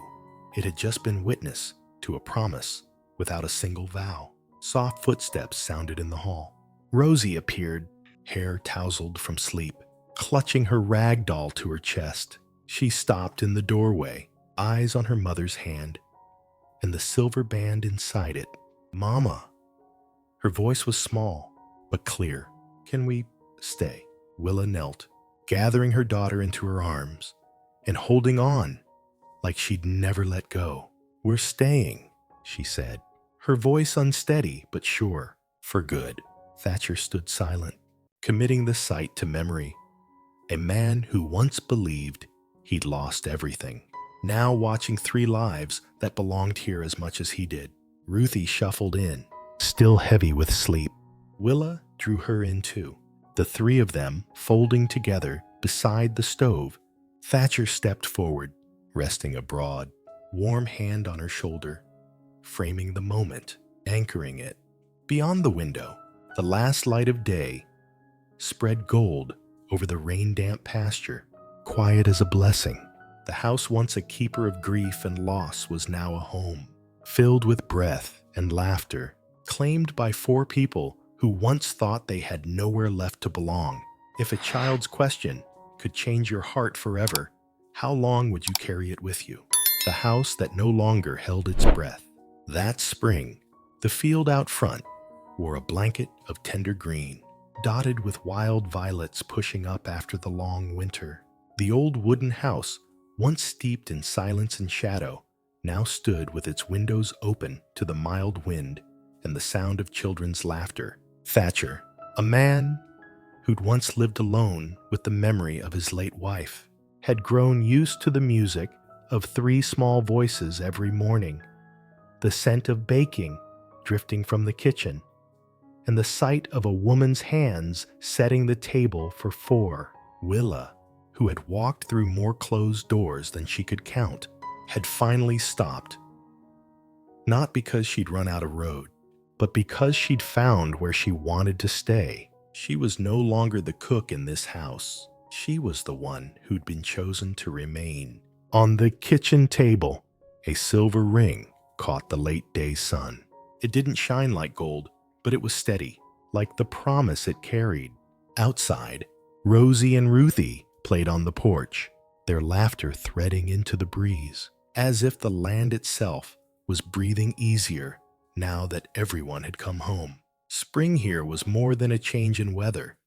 it had just been witness to a promise without a single vow. Soft footsteps sounded in the hall. Rosie appeared, hair tousled from sleep, clutching her rag doll to her chest. She stopped in the doorway, eyes on her mother's hand and the silver band inside it. "Mama." Her voice was small, but clear. Can we stay? Willa knelt, gathering her daughter into her arms and holding on like she'd never let go. We're staying, she said, her voice unsteady but sure. For good. Thatcher stood silent, committing the sight to memory. A man who once believed he'd lost everything, now watching 3 lives that belonged here as much as he did. Ruthie shuffled in, still heavy with sleep. Willa drew her in too, the 3 of them folding together beside the stove. Thatcher stepped forward, resting a broad, warm hand on her shoulder, framing the moment, anchoring it. Beyond the window, the last light of day spread gold over the rain-damp pasture, quiet as a blessing. The house, once a keeper of grief and loss, was now a home, filled with breath and laughter, claimed by 4 people who once thought they had nowhere left to belong. If a child's question could change your heart forever, how long would you carry it with you? The house that no longer held its breath. That spring, the field out front wore a blanket of tender green, dotted with wild violets pushing up after the long winter. The old wooden house, once steeped in silence and shadow, now stood with its windows open to the mild wind and the sound of children's laughter. Thatcher, a man who'd once lived alone with the memory of his late wife, had grown used to the music of 3 small voices every morning, the scent of baking drifting from the kitchen, and the sight of a woman's hands setting the table for 4. Willa, who had walked through more closed doors than she could count, had finally stopped. Not because she'd run out of road, but because she'd found where she wanted to stay. She was no longer the cook in this house. She was the one who'd been chosen to remain. On the kitchen table, a silver ring caught the late day sun. It didn't shine like gold, but it was steady, like the promise it carried. Outside, Rosie and Ruthie played on the porch, their laughter threading into the breeze, as if the land itself was breathing easier now that everyone had come home. Spring here was more than a change in weather.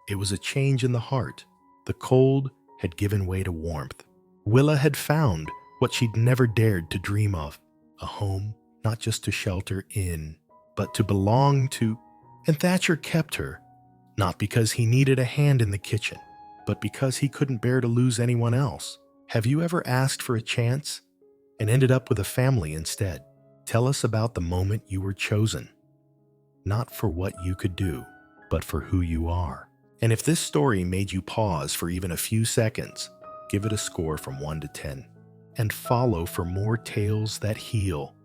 It was a change in the heart. The cold had given way to warmth. Willa had found what she'd never dared to dream of, a home not just to shelter in, but to belong to. And Thatcher kept her, not because he needed a hand in the kitchen, but because he couldn't bear to lose anyone else. Have you ever asked for a chance and ended up with a family instead? Tell us about the moment you were chosen, not for what you could do, but for who you are. And if this story made you pause for even a few seconds, give it a score from 1 to 10, and follow for more tales that heal.